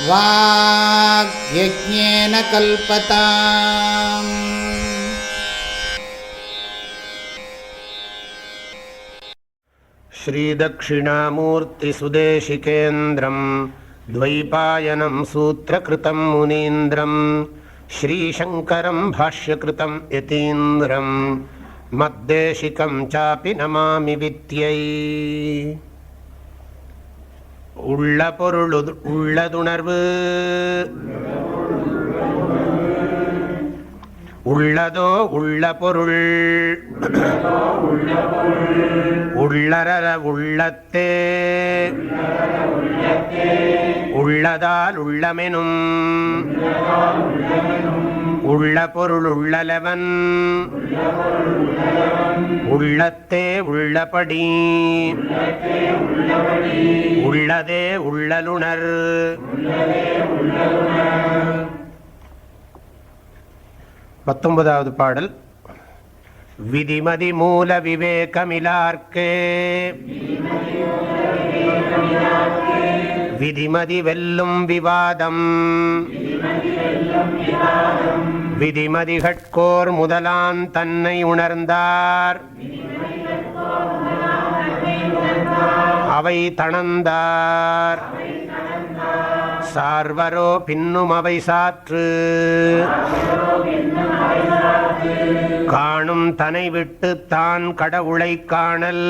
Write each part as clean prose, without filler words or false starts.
வாக்யஜ்ஞேன கல்பதாம். ஸ்ரீதக்ஷிணாமூர்த்திசுதேசிகேந்திரம் த்வைபாயனம் சூத்ரகிருதம் முனீந்திரம் ஸ்ரீசங்கரம் பாஷ்யகிருதம் யதீந்திரம் மத்தேசிகம் சாபி நமாமி வித்யை. உள்ள பொருள் உள்ளதுணர்வு உள்ளதோ உள்ள பொருள் உள்ளரர உள்ளத்தே உள்ளதால் உள்ளமெனும் உள்ள பொருள் உள்ளலவன் உள்ளத்தே உள்ளபடி உள்ளதே உள்ளலுணர். பத்தொன்பதாவது பாடல். விதிமதி மூல விவேகமிலார்க்கே விதிமதி வெல்லும் விவாதம் விதிமதிகட்கோர் முதலான் தன்னை உணர்ந்தார் அவை தணந்தார் சார்வரோ பின்னும் அவை சாற்று காணும் தனை விட்டு தான் கடவுளை காணல்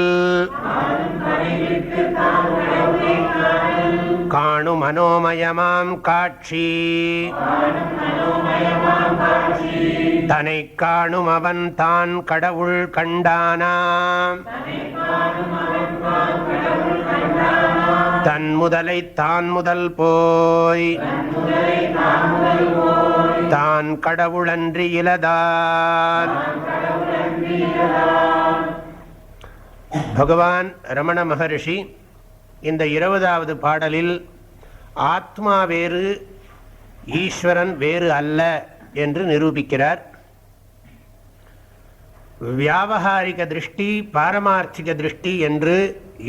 காணும் மனோமயமாம் காட்சி தனை காணும் அவன் தான் கடவுள் கண்டானாம் தன் முதலை தான் முதல் போய் தான் கடவுளன்றி இலதால். பகவான் ரமண மகரிஷி இந்த 20வது பாடலில் ஆத்மா வேறு ஈஸ்வரன் வேறு அல்ல என்று நிரூபிக்கிறார். வியாவகாரிக திருஷ்டி பாரமார்த்திக திருஷ்டி என்று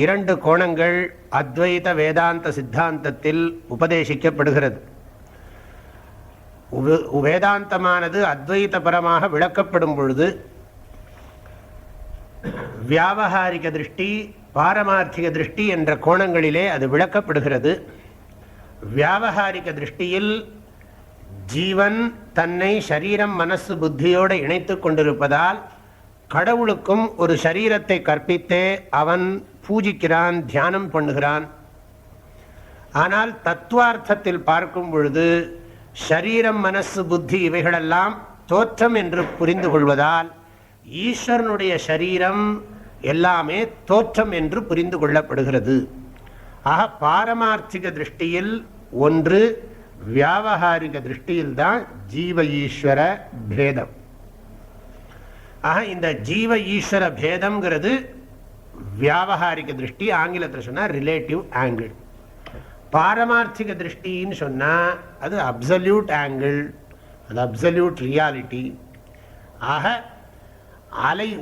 2 கோணங்கள் அத்வைத வேதாந்த சித்தாந்தத்தில் உபதேசிக்கப்படுகிறது. வேதாந்தமானது அத்வைதபரமாக விளக்கப்படும் பொழுது வியாவகாரிக திருஷ்டி பாரமார்த்திக திருஷ்டி என்ற கோணங்களிலே அது விளக்கப்படுகிறது. வியாவகாரிக திருஷ்டியில் ஜீவன் தன்னை சரீரம் மனசு புத்தியோடு இணைத்து கொண்டிருப்பதால் கடவுளுக்கும் ஒரு சரீரத்தை கற்பித்தே அவன் பூஜிக்கிறான், தியானம் பண்ணுகிறான். ஆனால் தத்துவார்த்தத்தில் பார்க்கும் பொழுது சரீரம் மனசு புத்தி இவைகளெல்லாம் தோற்றம் என்று புரிந்து கொள்வதால் ஈஸ்வரனுடைய சரீரம் எல்லாமே தோற்றம் என்று புரிந்து கொள்ளப்படுகிறது. ஆக பாரமார்த்திக திருஷ்டியில் ஒன்று, வியாவகாரிக திருஷ்டியில் தான் ஜீவ ஈஸ்வர பேதம். ஆக இந்த ஜீவ ஈஸ்வர பேதம்ங்கிறது வியாவகாரிக திருஷ்டி, ஆங்கிலத்தில் சொன்னால் ரிலேட்டிவ் ஆங்கிள். பாரமார்த்திக திருஷ்டின்னு சொன்னால் அது அப்சல்யூட் ஆங்கிள், அது அப்சல்யூட் ரியாலிட்டி. ஆக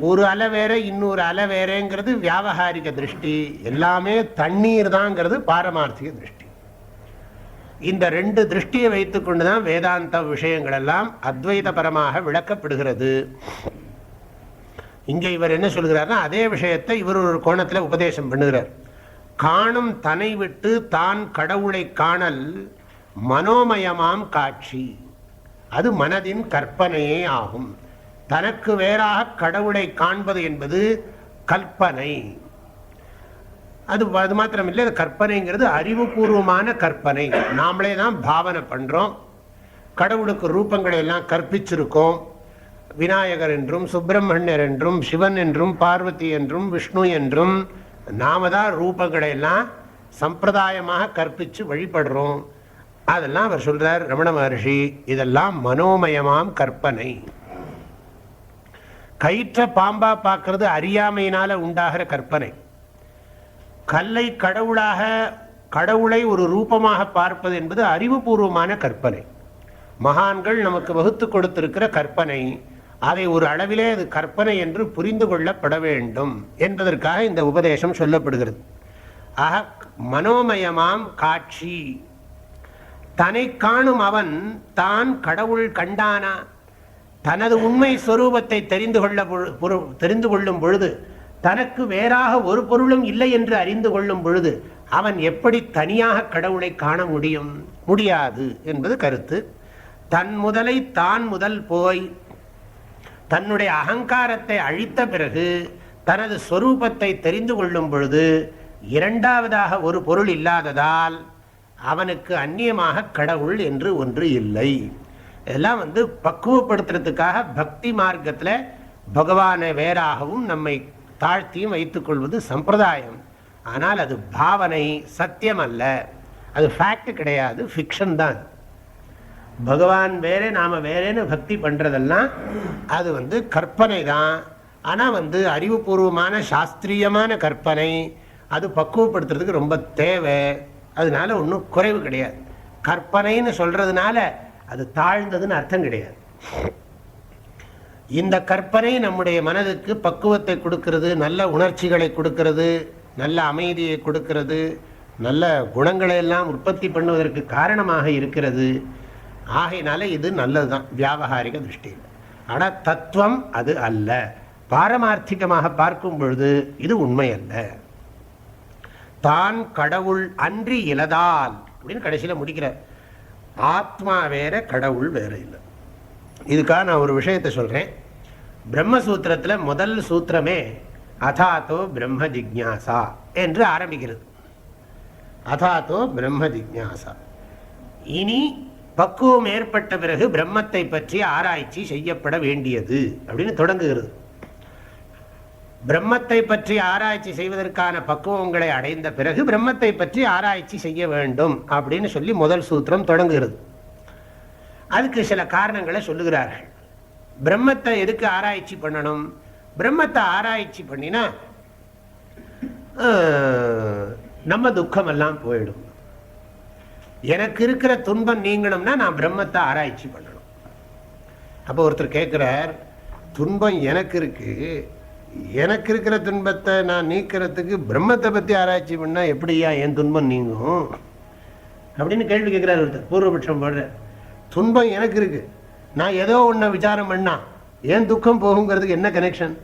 ஒரு அலை வேற இன்னொரு அலை வேறங்கிறது வியாவகாரிக திருஷ்டி, எல்லாமே தண்ணீர் தாங்கிறது பாரமார்த்திக திருஷ்டி. இந்த 2 திருஷ்டியை வைத்துக்கொண்டு தான் வேதாந்த விஷயங்கள் எல்லாம் அத்வைதபரமாக விளக்கப்படுகிறது. இங்கே இவர் என்ன சொல்கிறார்னா அதே விஷயத்தை இவர் ஒரு கோணத்தில் உபதேசம் பண்ணுகிறார். காணும் தனை விட்டு தான் கடவுளை காணல் மனோமயமாம் காட்சி, அது மனதின் கற்பனையே ஆகும். தனக்கு வேறாக கடவுளை காண்பது என்பது கற்பனை. அது மாத்திரமில்லை, அது கற்பனைங்கிறது அறிவுபூர்வமான கற்பனை. நாமளே தான் பாவனை பண்ணுறோம். கடவுளுக்கு ரூபங்களை எல்லாம் கற்பிச்சிருக்கோம். விநாயகர் என்றும் சுப்பிரமணியர் என்றும் சிவன் என்றும் பார்வதி என்றும் விஷ்ணு என்றும் நாம தான் ரூபங்களை எல்லாம் சம்பிரதாயமாக கற்பித்து வழிபடுறோம். அதெல்லாம் அவர் சொல்றார் ரமண மகர்ஷி, இதெல்லாம் மனோமயமாம் கற்பனை. கயிற்ற பாம்பா பார்க்கறது அறியாமையினால உண்டாகிற கற்பனை. கல்லை கடவுளாக, கடவுளை ஒரு ரூபமாக பார்ப்பது என்பது அறிவுபூர்வமான கற்பனை. மகான்கள் நமக்கு வகுத்து கொடுத்திருக்கிற கற்பனை. அதை ஒரு அளவிலே அது கற்பனை என்று புரிந்து கொள்ளப்பட வேண்டும் என்பதற்காக இந்த உபதேசம் சொல்லப்படுகிறது. ஆக மனோமயமாம் காட்சி, தன்னை காணும் அவன் தான் கடவுள் கண்டானா? தனது உண்மை ஸ்வரூபத்தை தெரிந்து கொள்ளும் பொழுது, தனக்கு வேறாக ஒரு பொருளும் இல்லை என்று அறிந்து கொள்ளும் பொழுது அவன் எப்படி தனியாக கடவுளை காண முடியும்? முடியாது என்பது கருத்து. தன் முதலை தான் முதல் போய் தன்னுடைய அகங்காரத்தை அழித்த பிறகு தனது ஸ்வரூபத்தை தெரிந்து கொள்ளும் பொழுது இரண்டாவதாக ஒரு பொருள் இல்லாததால் அவனுக்கு அந்நியமாக கடவுள் என்று ஒன்று இல்லை. இதெல்லாம் பக்குவப்படுத்துறதுக்காக பக்தி மார்க்கத்தில் பகவானை வேறாகவும் நம்மை தாழ்த்தியும் வைத்துக் கொள்வது சம்பிரதாயம். ஆனால் அது பாவனை, சத்தியம் அல்ல. அது ஃபேக்ட் கிடையாது, ஃபிக்ஷன் தான். பகவான் வேறே நாம வேறேன்னு பக்தி பண்றதெல்லாம் அது கற்பனை தான். ஆனால் அறிவுபூர்வமான சாஸ்திரியமான கற்பனை. அது பக்குவப்படுத்துறதுக்கு ரொம்ப தேவை. அதனால ஒன்றும் குறைவு கிடையாது. கற்பனைன்னு சொல்றதுனால அது தாழ்ந்ததுன்னு அர்த்தம் கிடையாது. இந்த கற்பனை நம்முடைய மனதுக்கு பக்குவத்தை கொடுக்கிறது, நல்ல உணர்ச்சிகளை கொடுக்கிறது, நல்ல அமைதியை கொடுக்கிறது, நல்ல குணங்களை எல்லாம் உற்பத்தி பண்ணுவதற்கு காரணமாக இருக்கிறது. ஆகையினால இது நல்லதுதான் வியாபகாரிக திருஷ்டியில். ஆனால் தத்துவம் அது அல்ல. பாரமார்த்திகமாக பார்க்கும் பொழுது இது உண்மை அல்ல. தான் கடவுள் அன்றி இலதால் அப்படின்னு கடைசியில் முடிக்கிறார். ஆத்மா வேற, கடவுள் வேற இல்லை. இதுக்காக நான் ஒரு விஷயத்தை சொல்றேன். பிரம்மசூத்திரத்தில் முதல் சூத்திரமே அதாத்தோ பிரம்ம ஜிக்ஞாசா என்று ஆரம்பிக்கிறது. அதாத்தோ பிரம்ம ஜிக்ஞாசா. இனி பக்குவம் ஏற்பட்ட பிறகு பிரம்மத்தை பற்றி ஆராய்ச்சி செய்யப்பட வேண்டியது அப்படின்னு தொடங்குகிறது. பிரம்மத்தை பற்றி ஆராய்ச்சி செய்வதற்கான பக்குவங்களை அடைந்த பிறகு பிரம்மத்தை பற்றி ஆராய்ச்சி செய்ய வேண்டும் அப்படின்னு சொல்லி முதல் சூத்திரம் தொடங்குகிறது. அதுக்கு சில காரணங்களை சொல்லுகிறார்கள். பிரம்மத்தை எதுக்கு ஆராய்ச்சி பண்ணணும்? பிரம்மத்தை ஆராய்ச்சி பண்ணினா நம்ம துக்கம் எல்லாம் போயிடும். எனக்கு இருக்கிற துன்பம் நீங்கணும்னா நான் பிரம்மத்தை ஆராய்ச்சி பண்ணணும். அப்போ ஒருத்தர் கேட்கிறார், துன்பம் எனக்கு இருக்கு, எனக்கு இருக்கிற துன்பத்தை நான் நீக்கிறதுக்கு பிரம்மத்தை பற்றி ஆராய்ச்சி பண்ணா எப்படியா என் துன்பம் நீங்கும் அப்படின்னு கேள்வி கேட்கிறார் ஒருத்தர். பூர்வபட்சம் போடுற, துன்பம் எனக்கு இருக்கு, நான் ஏதோ ஒன்றை விசாரம் பண்ணா ஏன் துக்கம் போகுங்கிறதுக்கு என்ன கனெக்ஷன்?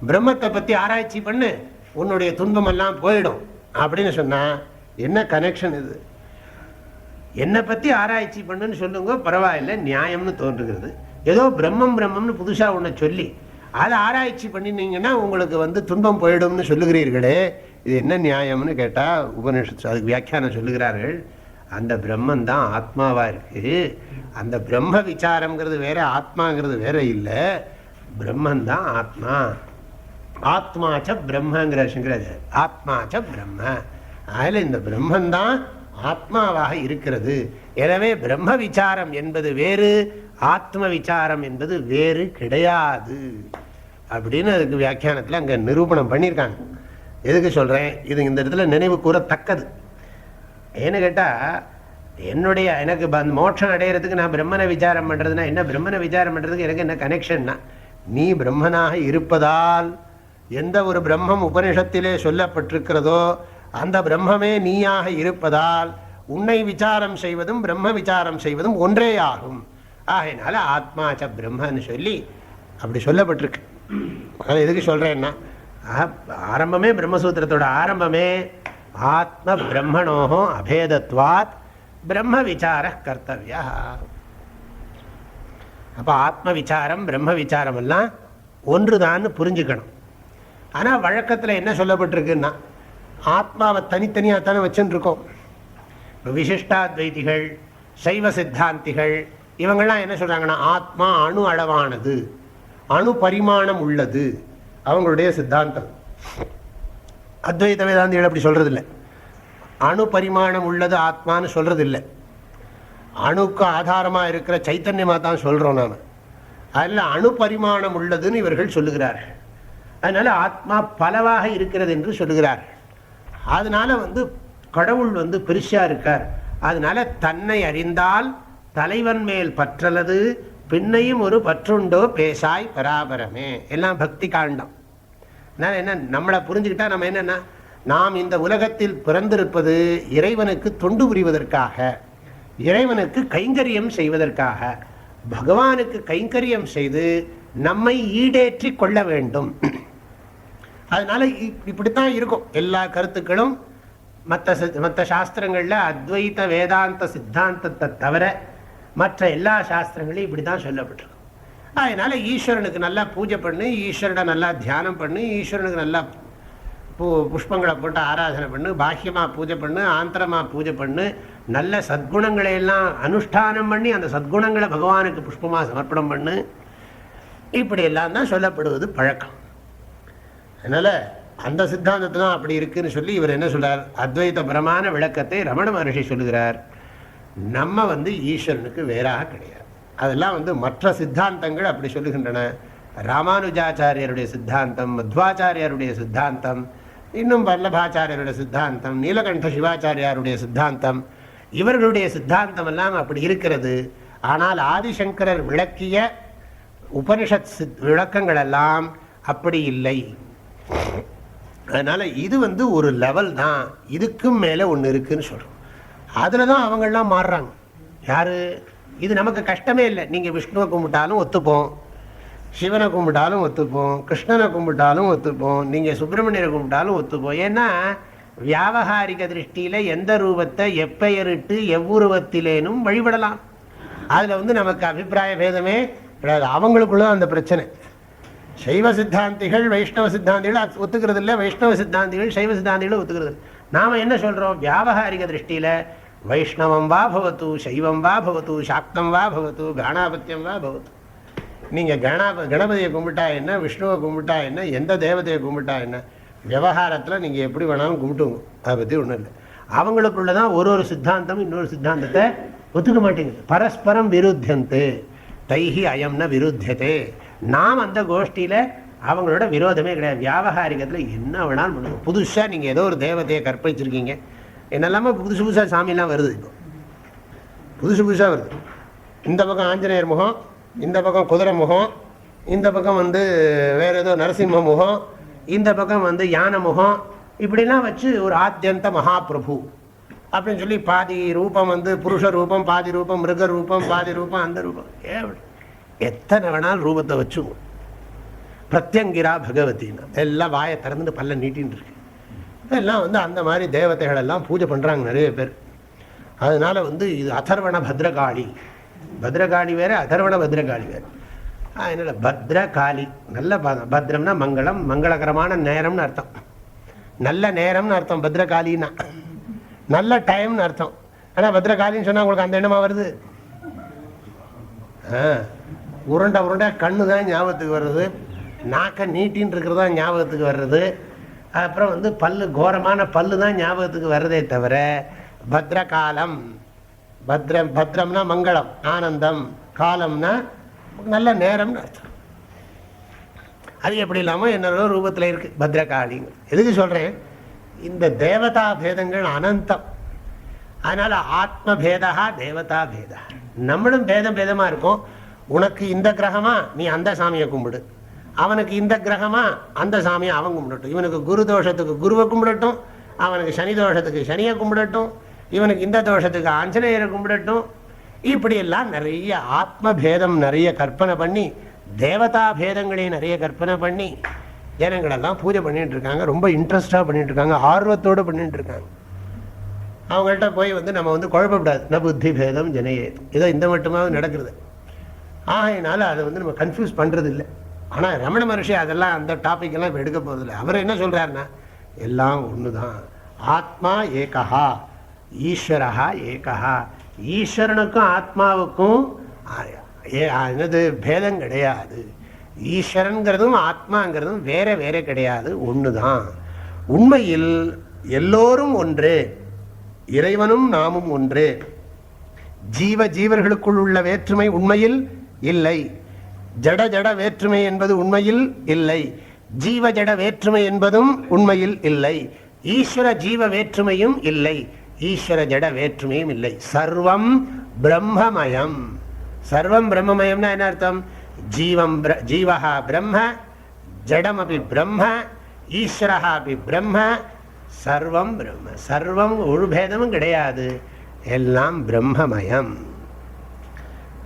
பிரம்மத்தை பற்றி ஆராய்ச்சி பண்ணு, உன்னுடைய துன்பம் எல்லாம் போயிடும் அப்படின்னு சொன்னா என்ன கனெக்ஷன் இது? என்னை பற்றி ஆராய்ச்சி பண்ணுன்னு சொல்லுங்க, பரவாயில்ல, நியாயம்னு தோன்றுகிறது. ஏதோ பிரம்மம் பிரம்மம்னு புதுசாக ஒன்றை சொல்லி அதை ஆராய்ச்சி பண்ணினீங்கன்னா உங்களுக்கு துன்பம் போயிடும்னு சொல்லுகிறீர்களே, இது என்ன நியாயம்னு கேட்டால் உபனிஷத்து அதுக்கு வியாக்கியானம் சொல்லுகிறார்கள். அந்த பிரம்மன் தான் ஆத்மாவாக இருக்கு. அந்த பிரம்ம விசாரம்ங்கிறது வேற, ஆத்மாங்கிறது வேற இல்லை. பிரம்மன் தான் ஆத்மா. ஆத்மாச்ச பிரம்மங்கிற சங்கராச்சாரியர், ஆத்மாச்ச பிரம்ம. அதில் இந்த பிரம்மன் தான் ஆத்மாவாக இருக்கிறது. எனவே பிரம்ம விசாரம் என்பது வேறு, ஆத்ம விசாரம் என்பது வேறு கிடையாது அப்படின்னு அதுக்கு வியாக்கியானத்தில் அங்கே நிரூபணம் பண்ணியிருக்காங்க. எதுக்கு சொல்கிறேன், இது இந்த இடத்துல நினைவு கூறத்தக்கது. ஏன்னு கேட்டால் எனக்கு மோட்சம் அடையிறதுக்கு நான் பிரம்மனை விசாரம் பண்ணுறதுனா என்ன? பிரம்மனை விசாரம் பண்ணுறதுக்கு எனக்கு என்ன கனெக்ஷன்னா, நீ பிரம்மனாக இருப்பதால் எந்த ஒரு பிரம்மம் உபனிஷத்திலே சொல்லப்பட்டிருக்கிறதோ அந்த பிரம்மமே நீயாக இருப்பதால் உன்னை விசாரம் செய்வதும் பிரம்ம விசாரம் செய்வதும் ஒன்றே ஆகும். ஆகையினால ஆத்மாச்ச பிரம்மன்னு சொல்லி அப்படி சொல்லப்பட்டிருக்கு. அதை எதுக்கு சொல்கிறேன்னா, ஆரம்பமே பிரம்மசூத்திரத்தோட ஆரம்பமே ஆத்ம பிரம்மணோஹோ அபேதத்வாத் பிரம்ம விசார கர்த்தவியா. அப்போ ஆத்ம விசாரம் பிரம்ம விசாரம் எல்லாம் ஒன்றுதான்னு புரிஞ்சுக்கணும். ஆனால் வழக்கத்தில் என்ன சொல்லப்பட்டிருக்குன்னா, ஆத்மாவை தனித்தனியாக தானே வச்சுருக்கோம். இப்போ விசிஷ்டாத்வைதிகள், சைவ சித்தாந்திகள் இவங்கெல்லாம் என்ன சொல்கிறாங்கன்னா, ஆத்மா அணு அளவானது, அணு பரிமாணம் உள்ளது அவங்களுடைய சித்தாந்தம். அத்வைத வேதாந்திகள் அப்படி சொல்கிறதில்லை. அணு பரிமாணம் உள்ளது ஆத்மான்னு சொல்கிறதில்லை. அணுக்கு ஆதாரமாக இருக்கிற சைத்தன்யமாக தான் சொல்கிறோம் நாம். அதில் அணு பரிமாணம் உள்ளதுன்னு இவர்கள் சொல்லுகிறார்கள். அதனால் ஆத்மா பலவாக இருக்கிறது என்று சொல்லுகிறார்கள். அதனால் கடவுள் பெருசாக இருக்கார். அதனால் தன்னை அறிந்தால் தலைவன் மேல் பற்றலது, பின்னையும் ஒரு பற்றுண்டோ பேசாய் பராபரமே. எல்லாம் பக்தி காண்டம். என்ன நம்மளை புரிஞ்சுக்கிட்டா நம்ம என்னென்னா, நாம் இந்த உலகத்தில் பிறந்திருப்பது இறைவனுக்கு தொண்டு புரிவதற்காக, இறைவனுக்கு கைங்கரியம் செய்வதற்காக, பகவானுக்கு கைங்கரியம் செய்து நம்மை ஈடேற்றி கொள்ள வேண்டும். அதனால இப்படித்தான் இருக்கும் எல்லா கருத்துக்களும். மற்ற சாஸ்திரங்கள்ல அத்வைத வேதாந்த சித்தாந்தத்தை தவிர மற்ற எல்லா சாஸ்திரங்களையும் இப்படிதான் சொல்லப்பட்டிருக்கும். அதனால ஈஸ்வரனுக்கு நல்லா பூஜை பண்ணு, ஈஸ்வரனை நல்லா தியானம் பண்ணு, ஈஸ்வரனுக்கு நல்லா புஷ்பங்களை போட்டு ஆராதனை பண்ணு, பாஹ்யமாக பூஜை பண்ணு, ஆந்தரமாக பூஜை பண்ணு, நல்ல சத்குணங்களை எல்லாம் அனுஷ்டானம் பண்ணி அந்த சத்குணங்களை பகவானுக்கு புஷ்பமாக சமர்ப்பணம் பண்ணு, இப்படி எல்லாம் தான் சொல்லப்படுவது பழக்கம். அதனால் அந்த சித்தாந்தத்தை தான் அப்படி இருக்குன்னு சொல்லி இவர் என்ன சொல்கிறார், அத்வைத பிரமான விளக்கத்தை ரமண மகர்ஷி சொல்லுகிறார். நம்ம ஈஸ்வரனுக்கு வேறாக கிடையாது. அதெல்லாம் மற்ற சித்தாந்தங்கள் அப்படி சொல்லுகின்றன. ராமானுஜாச்சாரியருடைய சித்தாந்தம், மத்வாச்சாரியருடைய சித்தாந்தம், இன்னும் வல்லபாச்சாரியருடைய சித்தாந்தம், நீலகண்ட சிவாச்சாரியாருடைய சித்தாந்தம், இவர்களுடைய சித்தாந்தம் எல்லாம் அப்படி இருக்கிறது. ஆனால் ஆதிசங்கரர் விளக்கிய உபனிஷத் விளக்கங்கள் எல்லாம் அப்படி இல்லை. அதனால இது ஒரு லெவல் தான், இதுக்கும் மேலே ஒன்று இருக்குன்னு சொல்கிறோம். அதில் தான் அவங்கெல்லாம் மாறுறாங்க. யாரு? இது நமக்கு கஷ்டமே இல்லை. நீங்கள் விஷ்ணுவை கும்பிட்டாலும் ஒத்துப்போம், சிவனை கும்பிட்டாலும் ஒத்துப்போம், கிருஷ்ணனை கும்பிட்டாலும் ஒத்துப்போம், நீங்கள் சுப்பிரமணியரை கும்பிட்டாலும் ஒத்துப்போம். ஏன்னா வியாவகாரிக திருஷ்டியில் எந்த ரூபத்தை எப்பெயரிட்டு எவ்வுருவத்திலேனும் வழிபடலாம். அதில் நமக்கு அபிப்பிராய பேதமே கிடையாது. அவங்களுக்குள்ள அந்த பிரச்சனை. சைவ சித்தாந்திகள் வைஷ்ணவ சித்தாந்திகள் ஒத்துக்கிறது இல்லை, வைஷ்ணவ சித்தாந்திகள் சைவ சித்தாந்திகளை ஒத்துக்கிறது இல்லை. நாம் என்ன சொல்கிறோம், வியாவகாரிக திருஷ்டியில் வைஷ்ணவம் வா பவத்து, சைவம் வா பவத்து, சாக்தம் வா பவத்து, காணாபத்தியம் வா பவத்து. நீங்கள் கணபதியை கும்பிட்டா என்ன, விஷ்ணுவை கும்பிட்டா என்ன, எந்த தேவதையை கும்பிட்டா என்ன, விவகாரத்தில் நீங்கள் எப்படி வேணாலும் கும்பிட்டுங்க, அதை பற்றி ஒன்றும் இல்லை. அவங்களுக்குள்ள தான் ஒரு சித்தாந்தம் இன்னொரு சித்தாந்தத்தை ஒத்துக்க மாட்டேங்குது. பரஸ்பரம் விருத்தியந்து தைஹி அயம்ன விருத்தியதே. நாம் அந்த கோஷ்டியில் அவங்களோட விரோதமே கிடையாது. வியாவகாரிகத்தில் என்ன வேணாலும் பண்ணுங்க. புதுசாக நீங்கள் ஏதோ ஒரு தேவதையை கற்பிச்சிருக்கீங்க, என்னெல்லாமல் புதுசு புதுசாக சாமியெல்லாம் வருது. இப்போ புதுசு புதுசாக வருது. இந்த பக்கம் ஆஞ்சநேயர் முகம், இந்த பக்கம் குதிரை முகம், இந்த பக்கம் வேறு ஏதோ நரசிம்ம முகம், இந்த பக்கம் யானை முகம், இப்படிலாம் வச்சு ஒரு ஆத்யந்த மகாபிரபு அப்படின்னு சொல்லி பாதி ரூபம் புருஷ ரூபம், பாதி ரூபம் மிருக ரூபம், பாதி ரூபம் அந்த ரூபம், எத்தனை வேணாலும் ரூபத்தை வச்சுங்க. பிரத்யங்கிரா பகவத்தின்னா எல்லாம் வாயை திறந்துட்டு பல்ல நீட்டின்னு இருக்கு. இதெல்லாம் அந்த மாதிரி தேவதைகள் எல்லாம் பூஜை பண்ணுறாங்க நிறைய பேர். அதனால இது அதர்வண பத்ரகாளி, பத்ரகாளி வேறு, அதர்வண பத்ரகாளி வேறு. அதனால் பத்ரகாளி நல்ல பத்ரம்னா மங்களம், மங்களகரமான நேரம்னு அர்த்தம், நல்ல நேரம்னு அர்த்தம். பத்ரகாளின்னா நல்ல டைம்னு அர்த்தம். ஆனால் பத்ரகாளின்னு சொன்னால் உங்களுக்கு அந்த எண்ணமாக வருது. உருண்டை உருண்டை கண்ணு தான் ஞாபகத்துக்கு வர்றது, நாக்க நீட்டின்னு இருக்கிறது தான் ஞாபகத்துக்கு வர்றது, அப்புறம் பல்லு கோரமான பல்லு தான் ஞாபகத்துக்கு வர்றதே தவிர பத்ரகாலம், பத்ரம்னா மங்களம் ஆனந்தம், காலம்னா நல்ல நேரம்னு அர்த்தம். அது எப்படி இல்லாமல் என்னோட ரூபத்தில் இருக்குது பத்ரகாளிங்க. எதுக்கு சொல்கிறேன், இந்த தேவதா பேதங்கள் அனந்தம். அதனால் ஆத்ம பேதா தேவதா பேதா. நம்மளும் பேதம் பேதமாக இருக்கும். உனக்கு இந்த கிரகமா நீ அந்த சாமியை கும்பிடு, அவனுக்கு இந்த கிரகமா அந்த சாமியை அவன் கும்பிடட்டும், இவனுக்கு குரு தோஷத்துக்கு குருவை கும்பிடட்டும், அவனுக்கு சனி தோஷத்துக்கு சனியை கும்பிடட்டும், இவனுக்கு இந்த தோஷத்துக்கு ஆஞ்சநேயரை கும்பிடட்டும். இப்படியெல்லாம் நிறைய ஆத்ம பேதம் நிறைய கற்பனை பண்ணி, தேவதா பேதங்களையும் நிறைய கற்பனை பண்ணி ஜனங்களெல்லாம் பூஜை பண்ணிட்டு இருக்காங்க. ரொம்ப இன்ட்ரெஸ்டாக பண்ணிட்டு இருக்காங்க, ஆர்வத்தோடு பண்ணிட்டு இருக்காங்க. அவங்கள்ட்ட போய் நம்ம குழப்பப்படாது. ந புத்தி பேதம் ஜனையே, ஏதோ இந்த மட்டுமாவது நடக்கிறது. ஆகையினால அதை நம்ம கன்ஃபியூஸ் பண்ணுறது இல்லை. ஆனால் ரமண மகர்ஷி அதெல்லாம் அந்த டாபிக்கெல்லாம் இப்போ எடுக்க போகிறதில்லை. அவர் என்ன சொல்கிறாருன்னா, எல்லாம் ஒன்று தான், ஆத்மா ஏகா ஈஸ்வரா ஏகா. ஈஸ்வரனுக்கும் ஆத்மாவுக்கும் என்னது பேதம் கிடையாது. ஈஸ்வரன்கிறதும் ஆத்மாங்கிறதும் வேற வேற கிடையாது, ஒன்று தான். உண்மையில் எல்லோரும் ஒன்று, இறைவனும் நாமும் ஒன்று. ஜீவர்களுக்குள் உள்ள வேற்றுமை உண்மையில் இல்லை. ஜட ஜட வேற்றுமை என்பது உண்மையில் இல்லை. ஜீவ ஜட வேற்றுமை என்பதும் உண்மையில் இல்லை. ஈஸ்வர ஜீவ வேற்றுமையும் இல்லை, ஈஸ்வர ஜட வேற்றுமையும் இல்லை. சர்வம் பிரம்மமயம். சர்வம் பிரம்மமயம்னா என்ன அர்த்தம்? ஜீவஹா பிரம்ம, ஜடமபி பிரம்ம, ஈஸ்வரஹா அபி பிரம்ம, சர்வம் பிரம்ம, சர்வம் ஒரு பேதமும் கிடையாது, எல்லாம் பிரம்மமயம்.